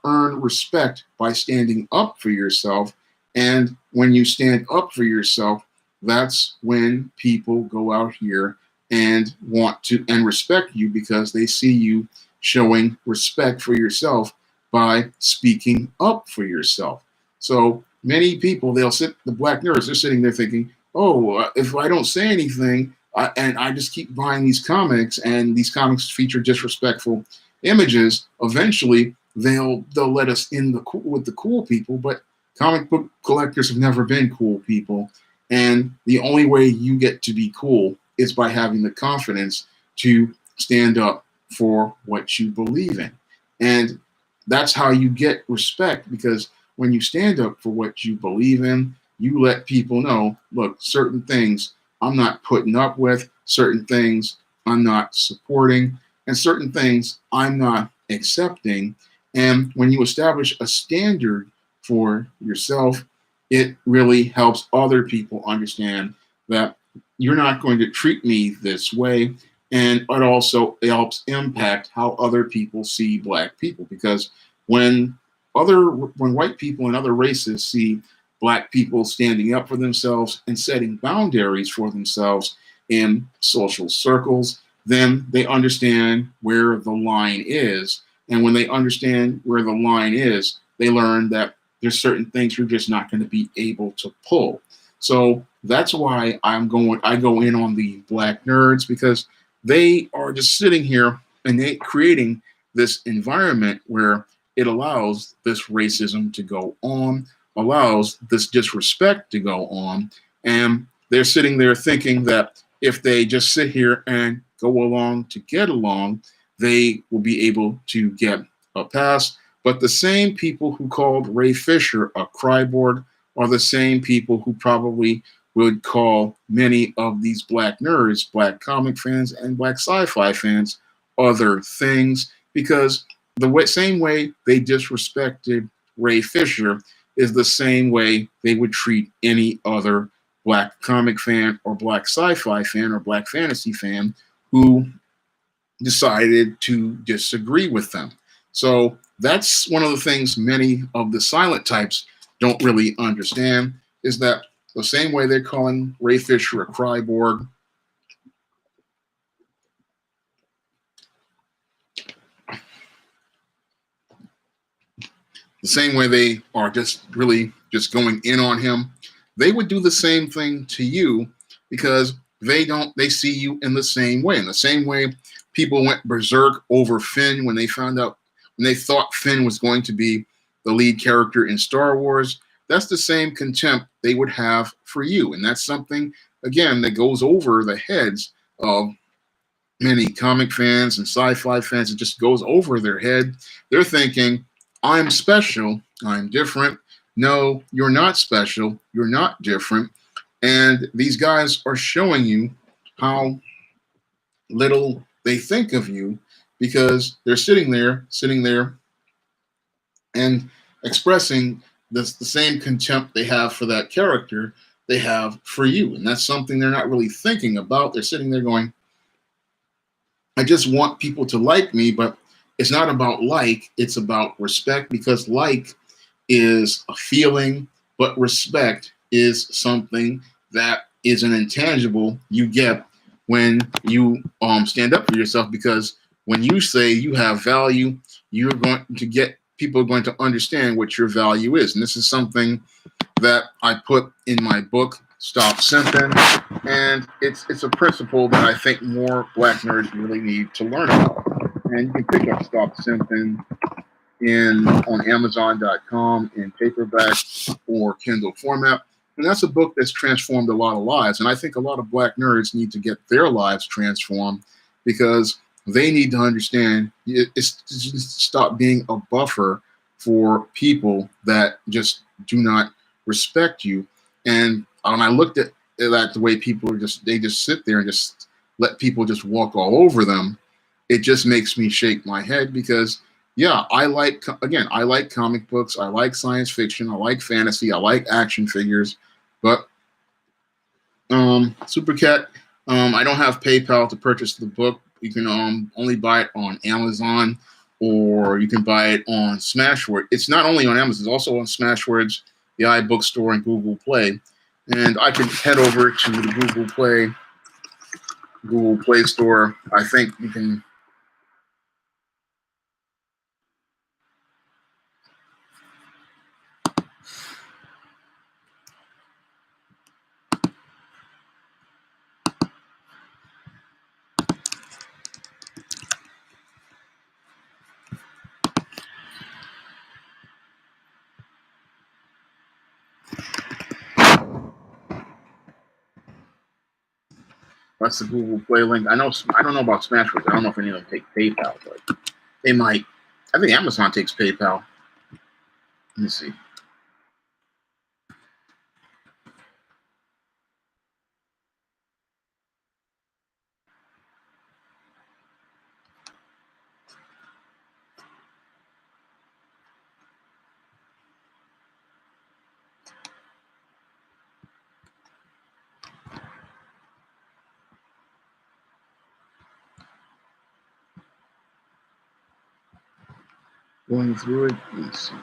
earn respect by standing up for yourself. And when you stand up for yourself, that's when people go out here and want to and respect you because they see you showing respect for yourself by speaking up for yourself. So many people, the black nerds, they're sitting there thinking, if I don't say anything and I just keep buying these comics and these comics feature disrespectful images, eventually they'll let us in with the cool people. But comic book collectors have never been cool people. And the only way you get to be cool is by having the confidence to stand up for what you believe in. And that's how you get respect, because when you stand up for what you believe in, you let people know, look, certain things I'm not putting up with, certain things I'm not supporting, and certain things I'm not accepting. And when you establish a standard for yourself, it really helps other people understand that you're not going to treat me this way. And it also helps impact how other people see black people, because when white people and other races see black people standing up for themselves and setting boundaries for themselves in social circles, then they understand where the line is. And when they understand where the line is, they learn that there's certain things you're just not going to be able to pull. So that's why I go in on the black nerds, because they are just sitting here and they creating this environment where it allows this racism to go on, allows this disrespect to go on. And they're sitting there thinking that if they just sit here and go along to get along, they will be able to get a pass. But the same people who called Ray Fisher a cryboard are the same people who probably would call many of these black nerds, black comic fans, and black sci-fi fans other things, because same way they disrespected Ray Fisher is the same way they would treat any other black comic fan or black sci-fi fan or black fantasy fan who decided to disagree with them. So that's one of the things many of the silent types don't really understand, is that the same way they're calling Ray Fisher a cryborg, the same way they are just really just going in on him, they would do the same thing to you, because they see you in the same way. In the same way people went berserk over Finn when they thought Finn was going to be the lead character in Star Wars, that's the same contempt they would have for you. And that's something, again, that goes over the heads of many comic fans and sci-fi fans. It just goes over their head. They're thinking, I'm special, I'm different. No, you're not special, you're not different. And these guys are showing you how little they think of you, because they're sitting there and expressing the same contempt they have for that character they have for you. And that's something they're not really thinking about. They're sitting there going, I just want people to like me, but it's not about like, it's about respect, because like is a feeling, but respect is something that is an intangible you get when you stand up for yourself. Because when you say you have value, you're going to get people are going to understand what your value is. And this is something that I put in my book, Stop Simping. And it's a principle that I think more black nerds really need to learn about. And you can pick up Stop Simping on Amazon.com in paperback or Kindle format. And that's a book that's transformed a lot of lives. And I think a lot of black nerds need to get their lives transformed, because they need to understand it's just stop being a buffer for people that just do not respect you. And when I looked at that, the way people they just sit there and just let people just walk all over them, it just makes me shake my head. Because yeah, I like comic books, I like science fiction, I like fantasy, I like action figures, but Super Cat, I don't have PayPal to purchase the book. You can only buy it on Amazon, or you can buy it on Smashwords. It's not only on Amazon, it's also on Smashwords, the iBookstore, and Google Play. And I can head over to the Google Play Store. I think you can. That's the Google Play link. I don't know about Smashwords. I don't know if any of them take PayPal, but they might. I think Amazon takes PayPal. Let me see. Going through it. Let me see.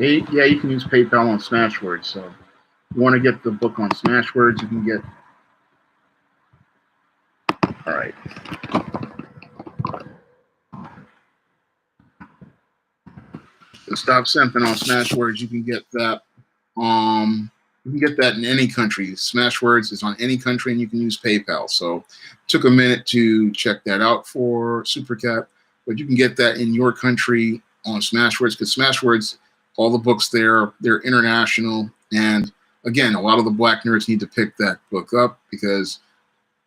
Yeah, you can use PayPal on Smashwords. So if you want to get the book on Smashwords, you can get. All right. The Stop Simping on Smashwords, you can get that. You can get that in any country. Smashwords is on any country, and you can use PayPal. So, took a minute to check that out for Supercat, but you can get that in your country on Smashwords because Smashwords, all the books there, they're international, and again, a lot of the Black nerds need to pick that book up because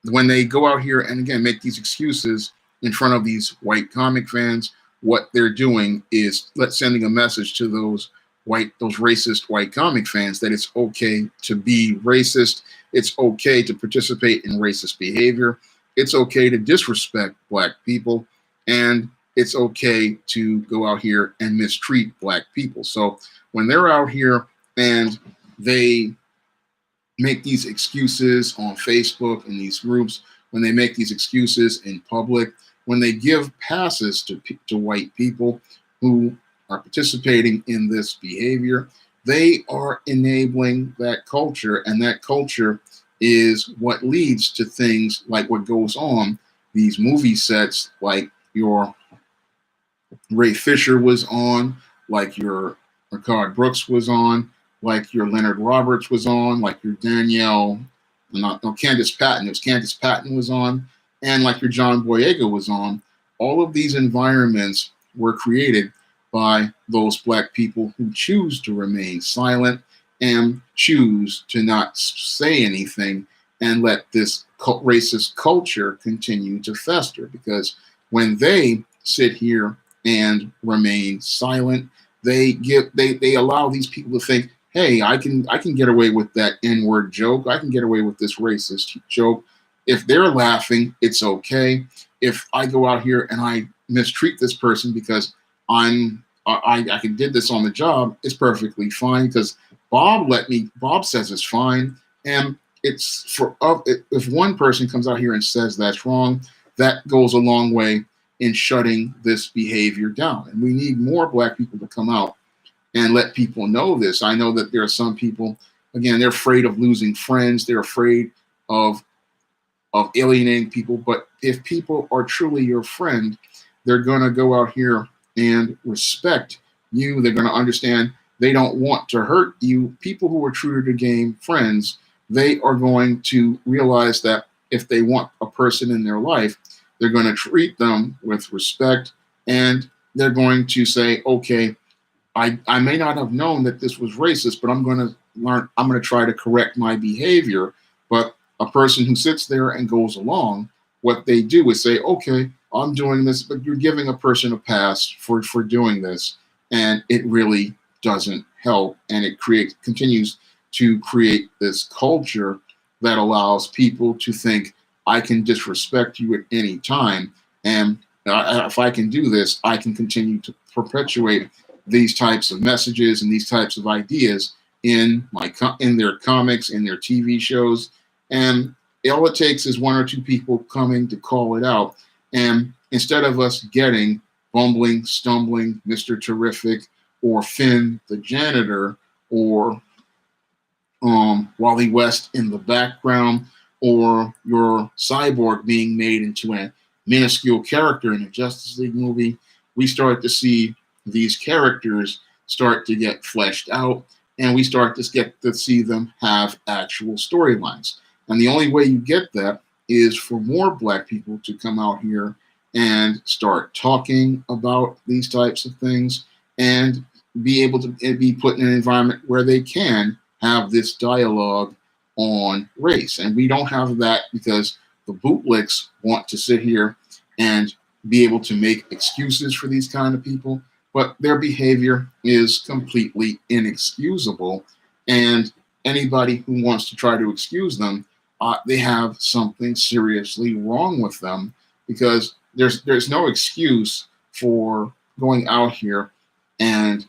when they go out here and again make these excuses in front of these white comic fans, what they're doing is sending a message to those racist white comic fans that it's okay to be racist. It's okay to participate in racist behavior. It's okay to disrespect Black people. And it's okay to go out here and mistreat Black people. So when they're out here and they make these excuses on Facebook in these groups, when they make these excuses in public, when they give passes to white people who are participating in this behavior, they are enabling that culture, and that culture is what leads to things like what goes on these movie sets, like your Ray Fisher was on, like your Ricard Brooks was on, like your Leonard Roberts was on, like your Candace Patton. It was Candace Patton was on, and like your John Boyega was on. All of these environments were created by those Black people who choose to remain silent and choose to not say anything and let this racist culture continue to fester. Because when they sit here and remain silent, they allow these people to think, hey, I can get away with that N-word joke. I can get away with this racist joke. If they're laughing, it's okay. If I go out here and I mistreat this person because I did this on the job, it's perfectly fine because Bob says it's fine. And it's if one person comes out here and says that's wrong, that goes a long way in shutting this behavior down. And we need more Black people to come out and let people know this. I know that there are some people, again, they're afraid of losing friends. They're afraid of alienating people. But if people are truly your friend, they're going to go out here and respect you. They're going to understand they don't want to hurt you. People who are true to the game friends, they are going to realize that if they want a person in their life, they're going to treat them with respect, and they're going to say, okay, I may not have known that this was racist, but I'm going to try to correct my behavior. But a person who sits there and goes along, what they do is say, okay, I'm doing this, but you're giving a person a pass for doing this. And it really doesn't help. And it continues to create this culture that allows people to think, I can disrespect you at any time. And if I can do this, I can continue to perpetuate these types of messages and these types of ideas in their comics, in their TV shows. And all it takes is one or two people coming to call it out. And instead of us getting bumbling, stumbling Mr. Terrific or Finn the janitor or Wally West in the background, or your Cyborg being made into a minuscule character in a Justice League movie, we start to see these characters start to get fleshed out, and we start to get to see them have actual storylines. And the only way you get that is for more Black people to come out here and start talking about these types of things and be able to be put in an environment where they can have this dialogue on race. And we don't have that because the Bootlicks want to sit here and be able to make excuses for these kind of people, but their behavior is completely inexcusable. And anybody who wants to try to excuse them, they have something seriously wrong with them, because there's no excuse for going out here and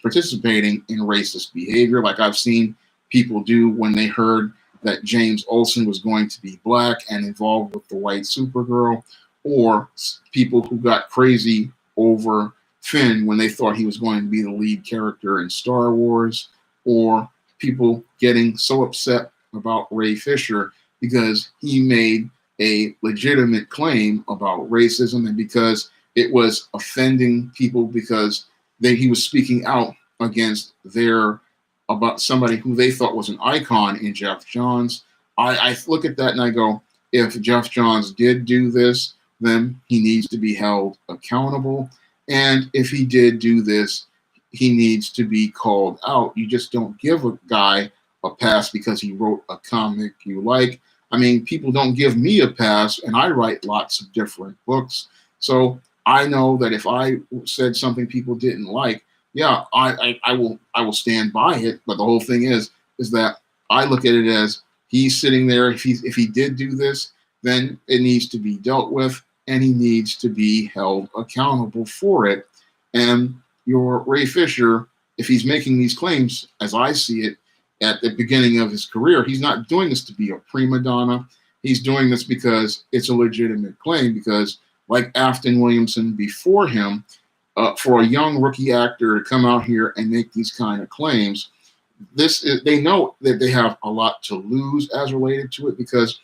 participating in racist behavior, like I've seen people do when they heard that James Olsen was going to be Black and involved with the white Supergirl, or people who got crazy over Finn when they thought he was going to be the lead character in Star Wars, or people getting so upset about Ray Fisher because he made a legitimate claim about racism and because it was offending people because he was speaking out against their about somebody who they thought was an icon in Jeff Johns. I look at that and I go, if Jeff Johns did do this, then he needs to be held accountable. And if he did do this, he needs to be called out. You just don't give a guy a pass because he wrote a comic you like. I mean, people don't give me a pass, and I write lots of different books. So I know that if I said something people didn't like, yeah, I will stand by it. But the whole thing is that I look at it as he's sitting there. If he did do this, then it needs to be dealt with, and he needs to be held accountable for it. And your Ray Fisher, if he's making these claims, as I see it, at the beginning of his career, he's not doing this to be a prima donna. He's doing this because it's a legitimate claim. Because like Afton Williamson before him, for a young rookie actor to come out here and make these kind of claims, they know that they have a lot to lose as related to it, because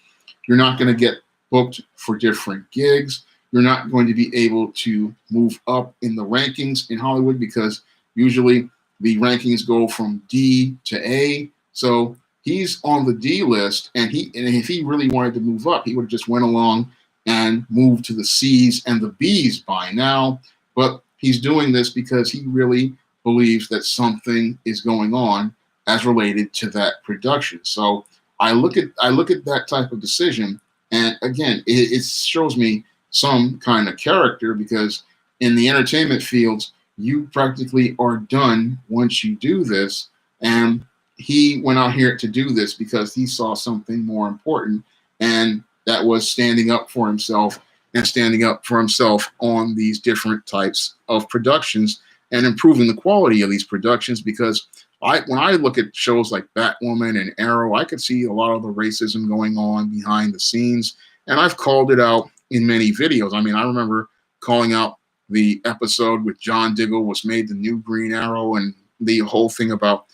you're not going to get booked for different gigs. You're not going to be able to move up in the rankings in Hollywood, because usually the rankings go from D to A. So he's on the D list, and if he really wanted to move up, he would have just went along and moved to the C's and the B's by now. But he's doing this because he really believes that something is going on as related to that production. So I look at that type of decision, and again, it shows me some kind of character, because in the entertainment fields, you practically are done once you do this. And he went out here to do this because he saw something more important, and that was standing up for himself and standing up for himself on these different types of productions and improving the quality of these productions. Because when I look at shows like Batwoman and Arrow, I could see a lot of the racism going on behind the scenes, and I've called it out in many videos. I mean, I remember calling out the episode with John Diggle was made the new Green Arrow, and the whole thing about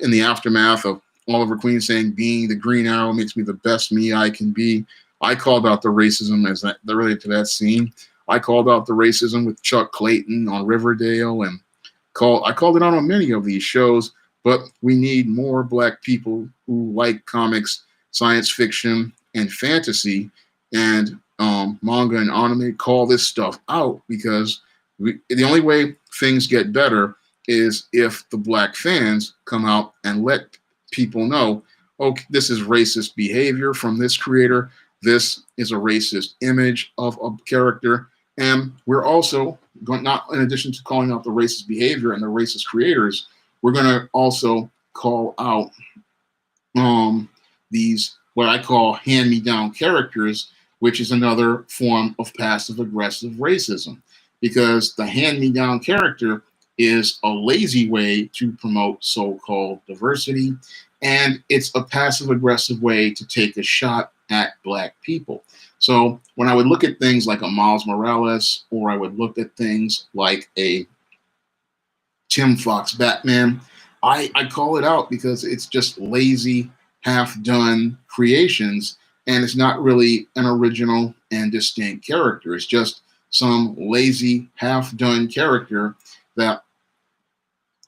in the aftermath of Oliver Queen saying being the Green Arrow makes me the best me I can be. I called out the racism as that related to that scene. I called out the racism with Chuck Clayton on Riverdale, and I called it out on many of these shows. But we need more Black people who like comics, science fiction, and fantasy, and manga and anime. Call this stuff out, because the only way things get better is if the Black fans come out and let people know, okay, this is racist behavior from this creator. This is a racist image of a character. And we're also going, not in addition to calling out the racist behavior and the racist creators, we're going to also call out these, what I call hand-me-down characters, which is another form of passive-aggressive racism. Because the hand-me-down character is a lazy way to promote so-called diversity, and it's a passive-aggressive way to take a shot at Black people. So when I would look at things like a Miles Morales, or I would look at things like a Tim Fox Batman, I call it out because it's just lazy, half-done creations, and it's not really an original and distinct character. It's just some lazy, half-done character that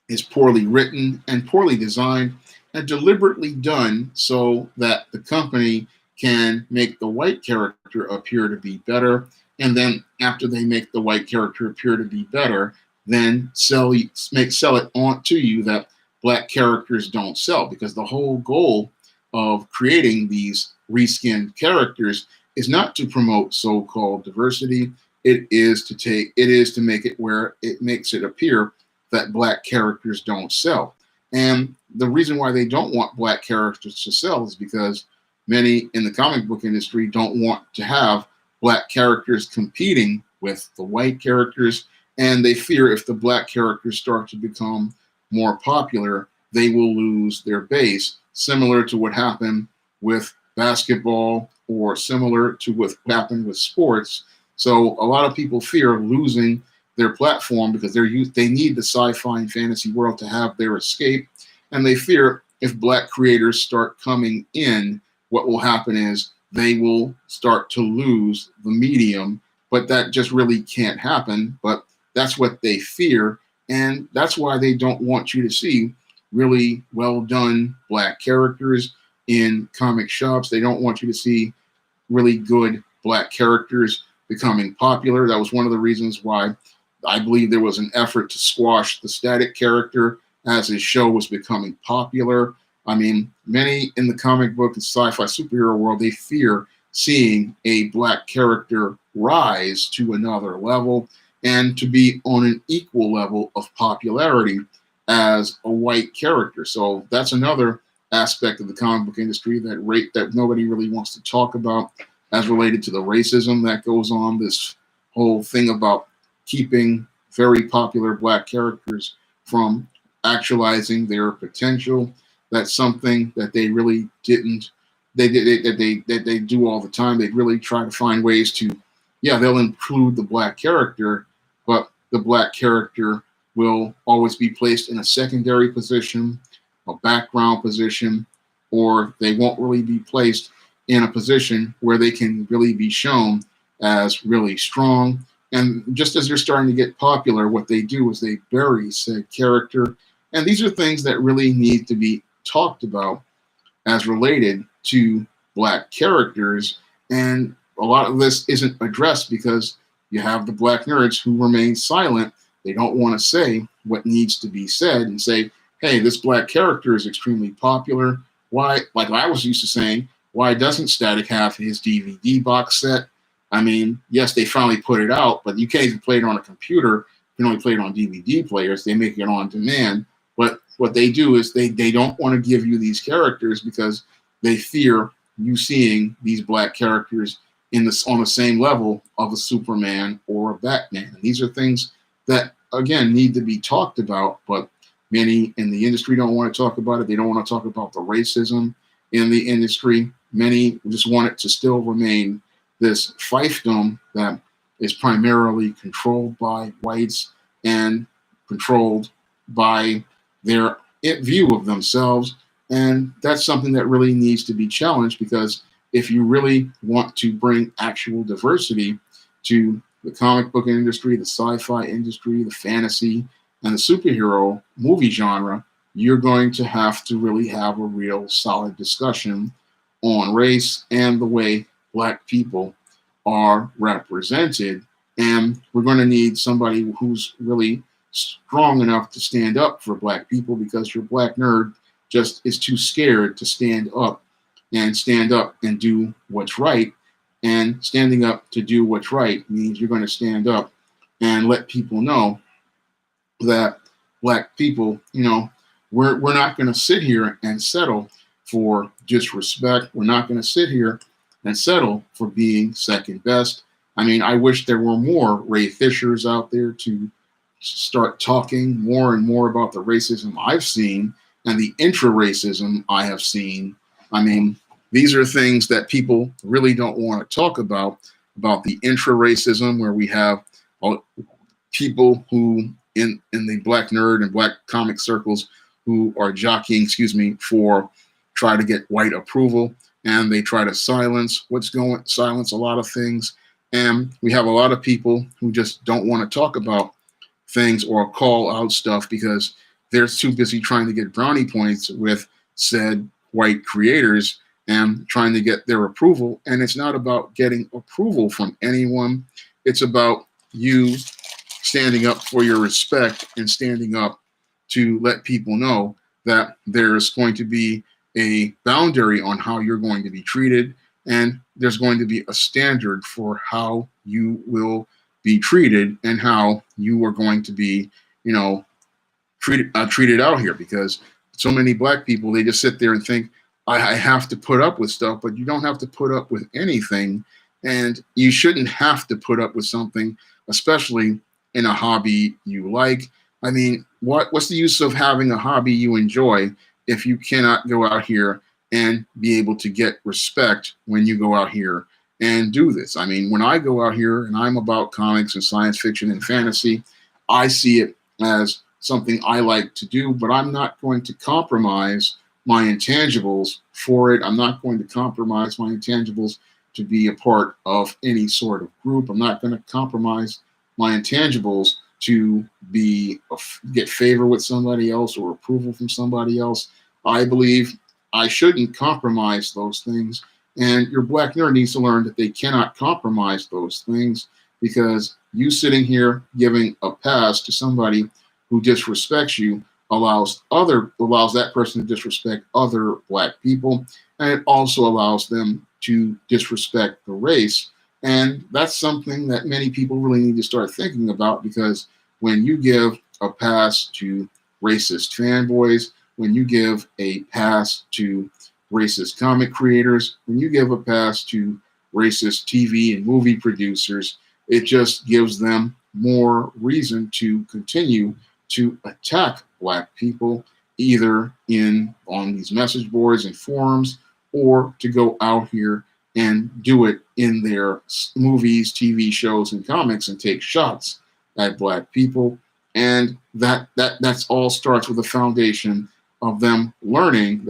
is poorly written and poorly designed and deliberately done so that the company can make the white character appear to be better. And then after they make the white character appear to be better, then sell it on to you that Black characters don't sell. Because the whole goal of creating these reskinned characters is not to promote so-called diversity. It is to make it where it makes it appear that Black characters don't sell. And the reason why they don't want Black characters to sell is because many in the comic book industry don't want to have Black characters competing with the white characters, and they fear if the Black characters start to become more popular, they will lose their base, similar to what happened with basketball, or similar to what happened with sports. So a lot of people fear losing their platform because they need the sci-fi and fantasy world to have their escape, and they fear if Black creators start coming in, what will happen is they will start to lose the medium, but that just really can't happen. But that's what they fear, and that's why they don't want you to see really well done Black characters in comic shops. They don't want you to see really good Black characters becoming popular. That was one of the reasons why I believe there was an effort to squash the Static character as his show was becoming popular. I mean, many in the comic book and sci-fi superhero world, they fear seeing a Black character rise to another level and to be on an equal level of popularity as a white character. So that's another aspect of the comic book industry that nobody really wants to talk about, as related to the racism that goes on. This whole thing about keeping very popular Black characters from actualizing their potential. That's something that they really didn't. They do all the time. They really try to find ways to, yeah, they'll include the Black character, but the Black character will always be placed in a secondary position, a background position, or they won't really be placed in a position where they can really be shown as really strong. And just as they're starting to get popular, what they do is they bury said character. And these are things that really need to be talked about as related to Black characters. And a lot of this isn't addressed because you have the Black nerds who remain silent. They don't want to say what needs to be said and say, hey, this Black character is extremely popular. Why, like I was used to saying, why doesn't Static have his DVD box set? I mean, yes, they finally put it out, but you can't even play it on a computer. You can only play it on DVD players. They make it on demand. But what they do is they don't want to give you these characters because they fear you seeing these Black characters on the same level of a Superman or a Batman. And these are things that, again, need to be talked about, but many in the industry don't want to talk about it. They don't want to talk about the racism in the industry. Many just want it to still remain this fiefdom that is primarily controlled by whites and controlled by their view of themselves. And that's something that really needs to be challenged, because if you really want to bring actual diversity to the comic book industry, the sci-fi industry, the fantasy, and the superhero movie genre, you're going to have to really have a real solid discussion on race and the way Black people are represented. And we're going to need somebody who's really strong enough to stand up for Black people, because your Black nerd just is too scared to stand up and do what's right. And standing up to do what's right means you're going to stand up and let people know that Black people, we're not going to sit here and settle for disrespect. We're not going to sit here and settle for being second best. I mean, I wish there were more Ray Fishers out there to start talking more and more about the racism I've seen and the intra-racism I have seen. I mean, these are things that people really don't want to talk about the intra-racism, where we have people who in the Black nerd and Black comic circles who are jockeying, for try to get white approval, and they try to silence a lot of things. And we have a lot of people who just don't want to talk about things or call out stuff because they're too busy trying to get brownie points with said white creators and trying to get their approval. And it's not about getting approval from anyone. It's about you standing up for your respect and standing up to let people know that there's going to be a boundary on how you're going to be treated, and there's going to be a standard for how you will be treated and how you are going to be, treated out here. Because so many Black people, they just sit there and think, I have to put up with stuff, but you don't have to put up with anything, and you shouldn't have to put up with something, especially in a hobby you like. I mean, what's the use of having a hobby you enjoy if you cannot go out here and be able to get respect when you go out here and do this. I mean, when I go out here and I'm about comics and science fiction and fantasy, I see it as something I like to do, but I'm not going to compromise my intangibles for it. I'm not going to compromise my intangibles to be a part of any sort of group. I'm not going to compromise my intangibles to get favor with somebody else or approval from somebody else. I believe I shouldn't compromise those things. And your black nerd needs to learn that they cannot compromise those things, because you sitting here giving a pass to somebody who disrespects you allows that person to disrespect other black people, and it also allows them to disrespect the race. And that's something that many people really need to start thinking about, because when you give a pass to racist fanboys, when you give a pass to racist comic creators, when you give a pass to racist TV and movie producers, it just gives them more reason to continue to attack black people, either on these message boards and forums, or to go out here and do it in their movies, TV shows, and comics and take shots at black people. And that's all starts with the foundation of them learning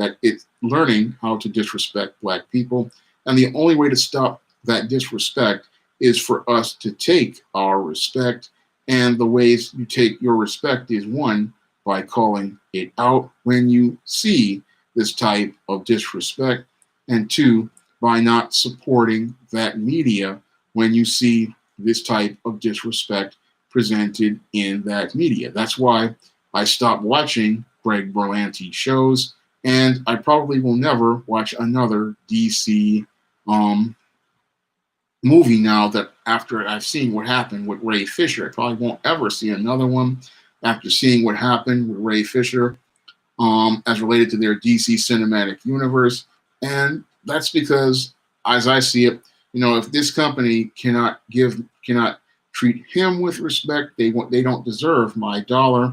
how to disrespect black people. And the only way to stop that disrespect is for us to take our respect. And the ways you take your respect is, one, by calling it out when you see this type of disrespect, and two, by not supporting that media when you see this type of disrespect presented in that media. That's why I stopped watching Greg Berlanti shows, and I probably will never watch another DC movie now, that after I've seen what happened with Ray Fisher. I probably won't ever see another one after seeing what happened with Ray Fisher as related to their DC cinematic universe. And that's because, as I see it, if this company cannot treat him with respect, they don't deserve my dollar,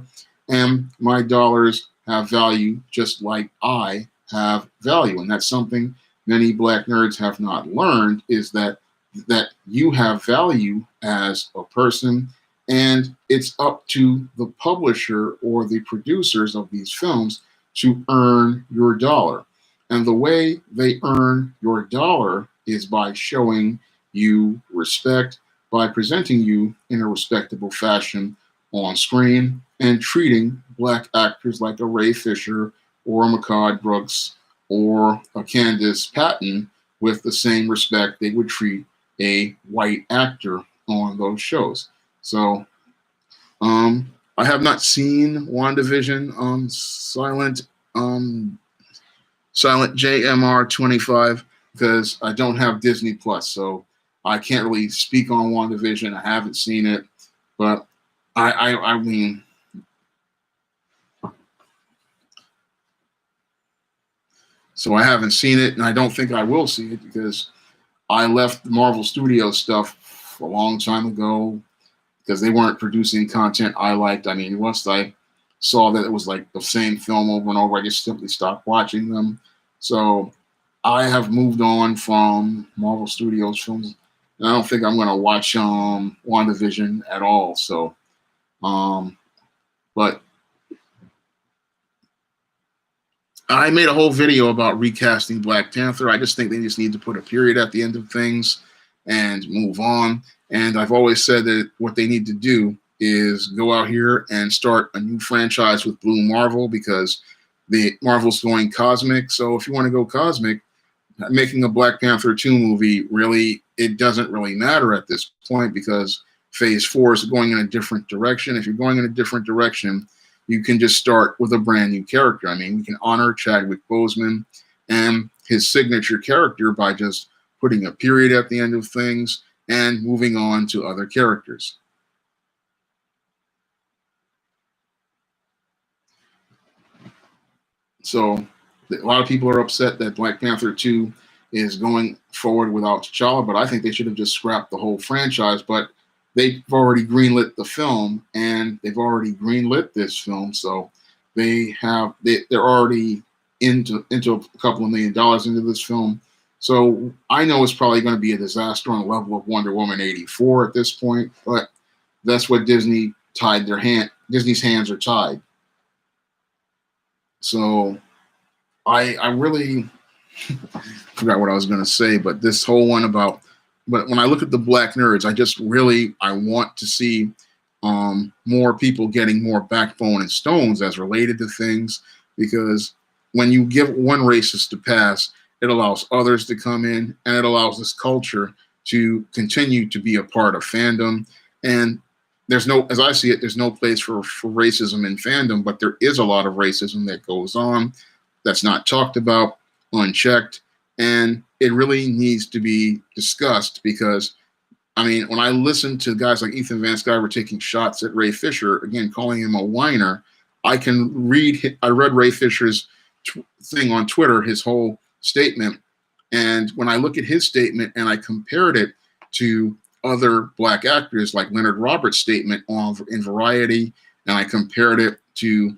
and my dollars have value just like I have value. And that's something many black nerds have not learned, is that you have value as a person, and it's up to the publisher or the producers of these films to earn your dollar. And the way they earn your dollar is by showing you respect, by presenting you in a respectable fashion on screen, and treating black actors like a Ray Fisher or a Mehcad Brooks or a Candace Patton with the same respect they would treat a white actor on those shows. So I have not seen WandaVision, Silent JMR 25, because I don't have Disney Plus, so I can't really speak on WandaVision. I haven't seen it, but I mean, so I haven't seen it, and I don't think I will see it, because I left the Marvel Studios stuff a long time ago because they weren't producing content I liked. I mean, once I saw that it was like the same film over and over, I just simply stopped watching them. So I have moved on from Marvel Studios films, and I don't think I'm going to watch WandaVision at all. So, but I made a whole video about recasting Black Panther. I just think they just need to put a period at the end of things and move on. And I've always said that what they need to do is go out here and start a new franchise with Blue Marvel, because Marvel's going cosmic. So if you want to go cosmic, making a Black Panther 2 movie, really, it doesn't really matter at this point, because Phase 4 is going in a different direction. If you're going in a different direction, you can just start with a brand new character. I mean, we can honor Chadwick Boseman and his signature character by just putting a period at the end of things and moving on to other characters. So a lot of people are upset that Black Panther 2 is going forward without T'Challa, but I think they should have just scrapped the whole franchise. But they've already greenlit the film, and they've already greenlit this film, so they're already into a couple of $1 million into this film. So I know it's probably going to be a disaster on the level of Wonder Woman 84 at this point, but that's what Disney's hands are tied. So I really forgot what I was going to say, but this whole one about, but when I look at the black nerds, I want to see more people getting more backbone and stones as related to things, because when you give one racist to pass, it allows others to come in, and it allows this culture to continue to be a part of fandom. And there's no, as I see it, there's no place for racism in fandom, but there is a lot of racism that goes on that's not talked about, unchecked, and it really needs to be discussed. Because I mean, when I listen to guys like Ethan Van Sciver taking shots at Ray Fisher, again calling him a whiner, I read Ray Fisher's thing on Twitter, his whole statement, and when I look at his statement and I compared it to other black actors like Leonard Roberts' statement in Variety, and I compared it to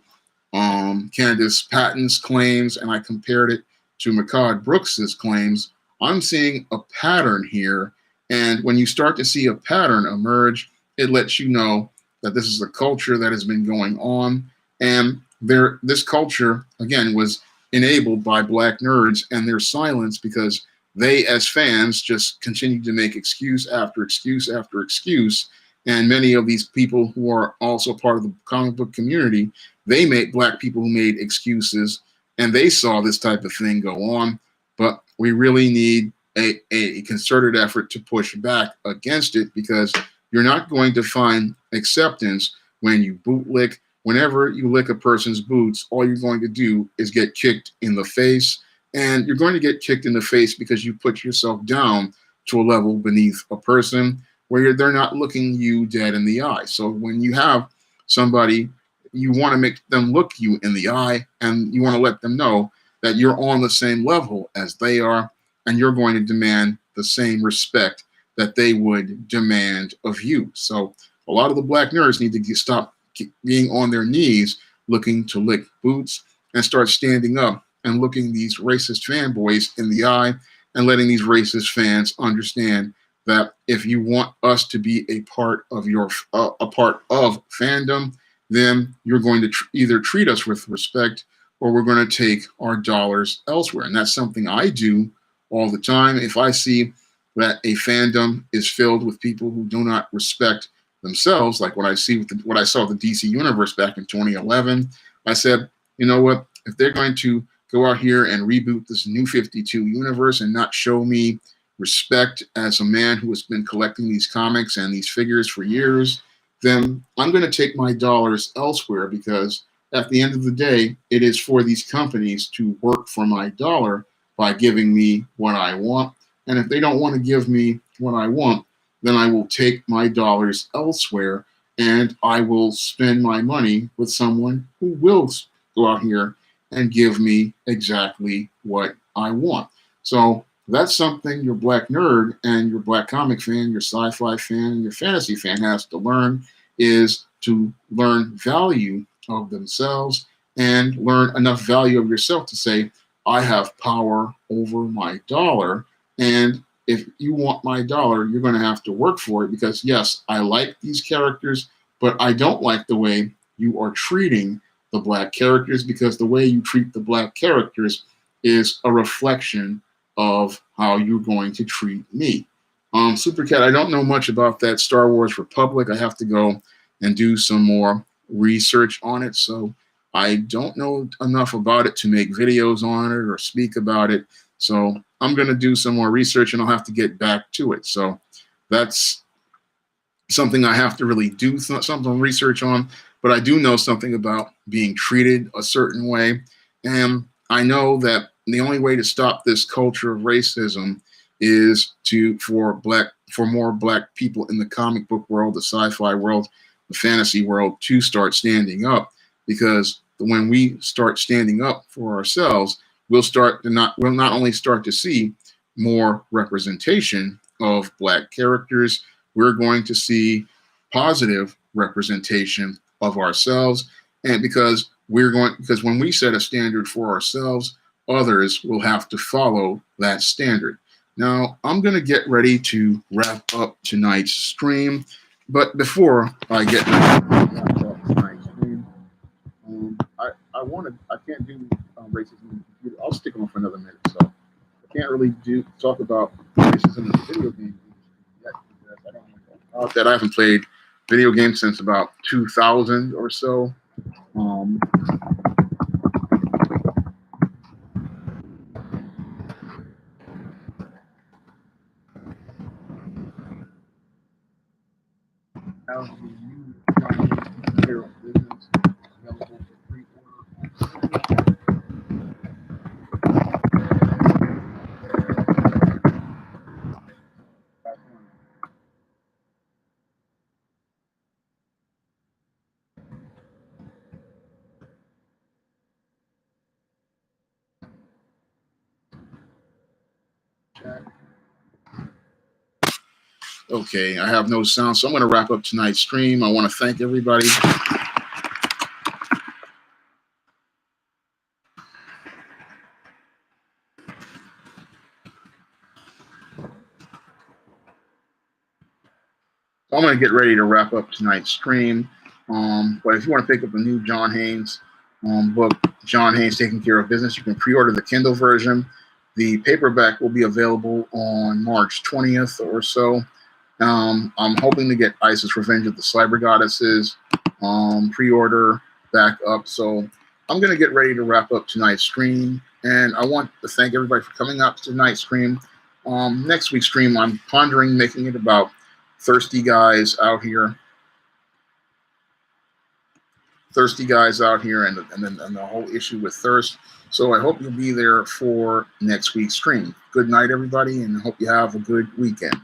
Candace Patton's claims, and I compared it to Mehcad Brooks's claims, I'm seeing a pattern here. And when you start to see a pattern emerge, it lets you know that this is a culture that has been going on. And this culture, again, was enabled by black nerds and their silence, because they, as fans, just continue to make excuse after excuse after excuse. And many of these people who are also part of the comic book community, they made black people who made excuses, and they saw this type of thing go on. But we really need a concerted effort to push back against it, because you're not going to find acceptance when you bootlick. Whenever you lick a person's boots, all you're going to do is get kicked in the face. And you're going to get kicked in the face because you put yourself down to a level beneath a person where they're not looking you dead in the eye. So when you have somebody, you want to make them look you in the eye, and you want to let them know that you're on the same level as they are, and you're going to demand the same respect that they would demand of you. So a lot of the black nerds need to stop being on their knees looking to lick boots, and start standing up and looking these racist fanboys in the eye, and letting these racist fans understand that if you want us to be a part of fandom, then you're going to either treat us with respect, or we're going to take our dollars elsewhere. And that's something I do all the time. If I see that a fandom is filled with people who do not respect themselves, like what I saw with the DC Universe back in 2011, I said, you know what? If they're going to go out here and reboot this New 52 universe and not show me respect as a man who has been collecting these comics and these figures for years, then I'm going to take my dollars elsewhere, because at the end of the day, it is for these companies to work for my dollar by giving me what I want. And if they don't want to give me what I want, then I will take my dollars elsewhere, and I will spend my money with someone who will go out here and give me exactly what I want. So that's something your black nerd and your black comic fan, your sci-fi fan, and your fantasy fan has to learn, is to learn value of themselves and learn enough value of yourself to say, I have power over my dollar. And if you want my dollar, you're going to have to work for it, because yes, I like these characters, but I don't like the way you are treating the black characters, because the way you treat the black characters is a reflection of how you're going to treat me. Supercat, I don't know much about that Star Wars Republic. I have to go and do some more research on it. So I don't know enough about it to make videos on it or speak about it. So I'm going to do some more research, and I'll have to get back to it. So that's something I have to really do some research on. But I do know something about being treated a certain way. And I know that the only way to stop this culture of racism is for more black people in the comic book world, the sci-fi world, the fantasy world, to start standing up. Because when we start standing up for ourselves, we'll not only start to see more representation of black characters, we're going to see positive representation of ourselves. And because when we set a standard for ourselves, others will have to follow that standard. Now, I'm going to get ready to wrap up tonight's stream, but before I get wrap up tonight's stream, I can't do racism in the computer. I'll stick on for another minute, so I can't really talk about racism in the video game industry yet because I don't know about that. I haven't played video games since about 2000 or so. Um, How's the new Chinese care of business available for pre-order? Okay, I have no sound, so I'm going to wrap up tonight's stream. I want to thank everybody. I'm going to get ready to wrap up tonight's stream. But if you want to pick up a new John Haynes book, John Haynes Taking Care of Business, you can pre-order the Kindle version. The paperback will be available on March 20th or so. I'm hoping to get Isis Revenge of the Cyber Goddesses pre-order back up. So I'm going to get ready to wrap up tonight's stream. And I want to thank everybody for coming out to tonight's stream. Next week's stream, I'm pondering making it about thirsty guys out here. Thirsty guys out here and the whole issue with thirst. So I hope you'll be there for next week's stream. Good night, everybody, and I hope you have a good weekend.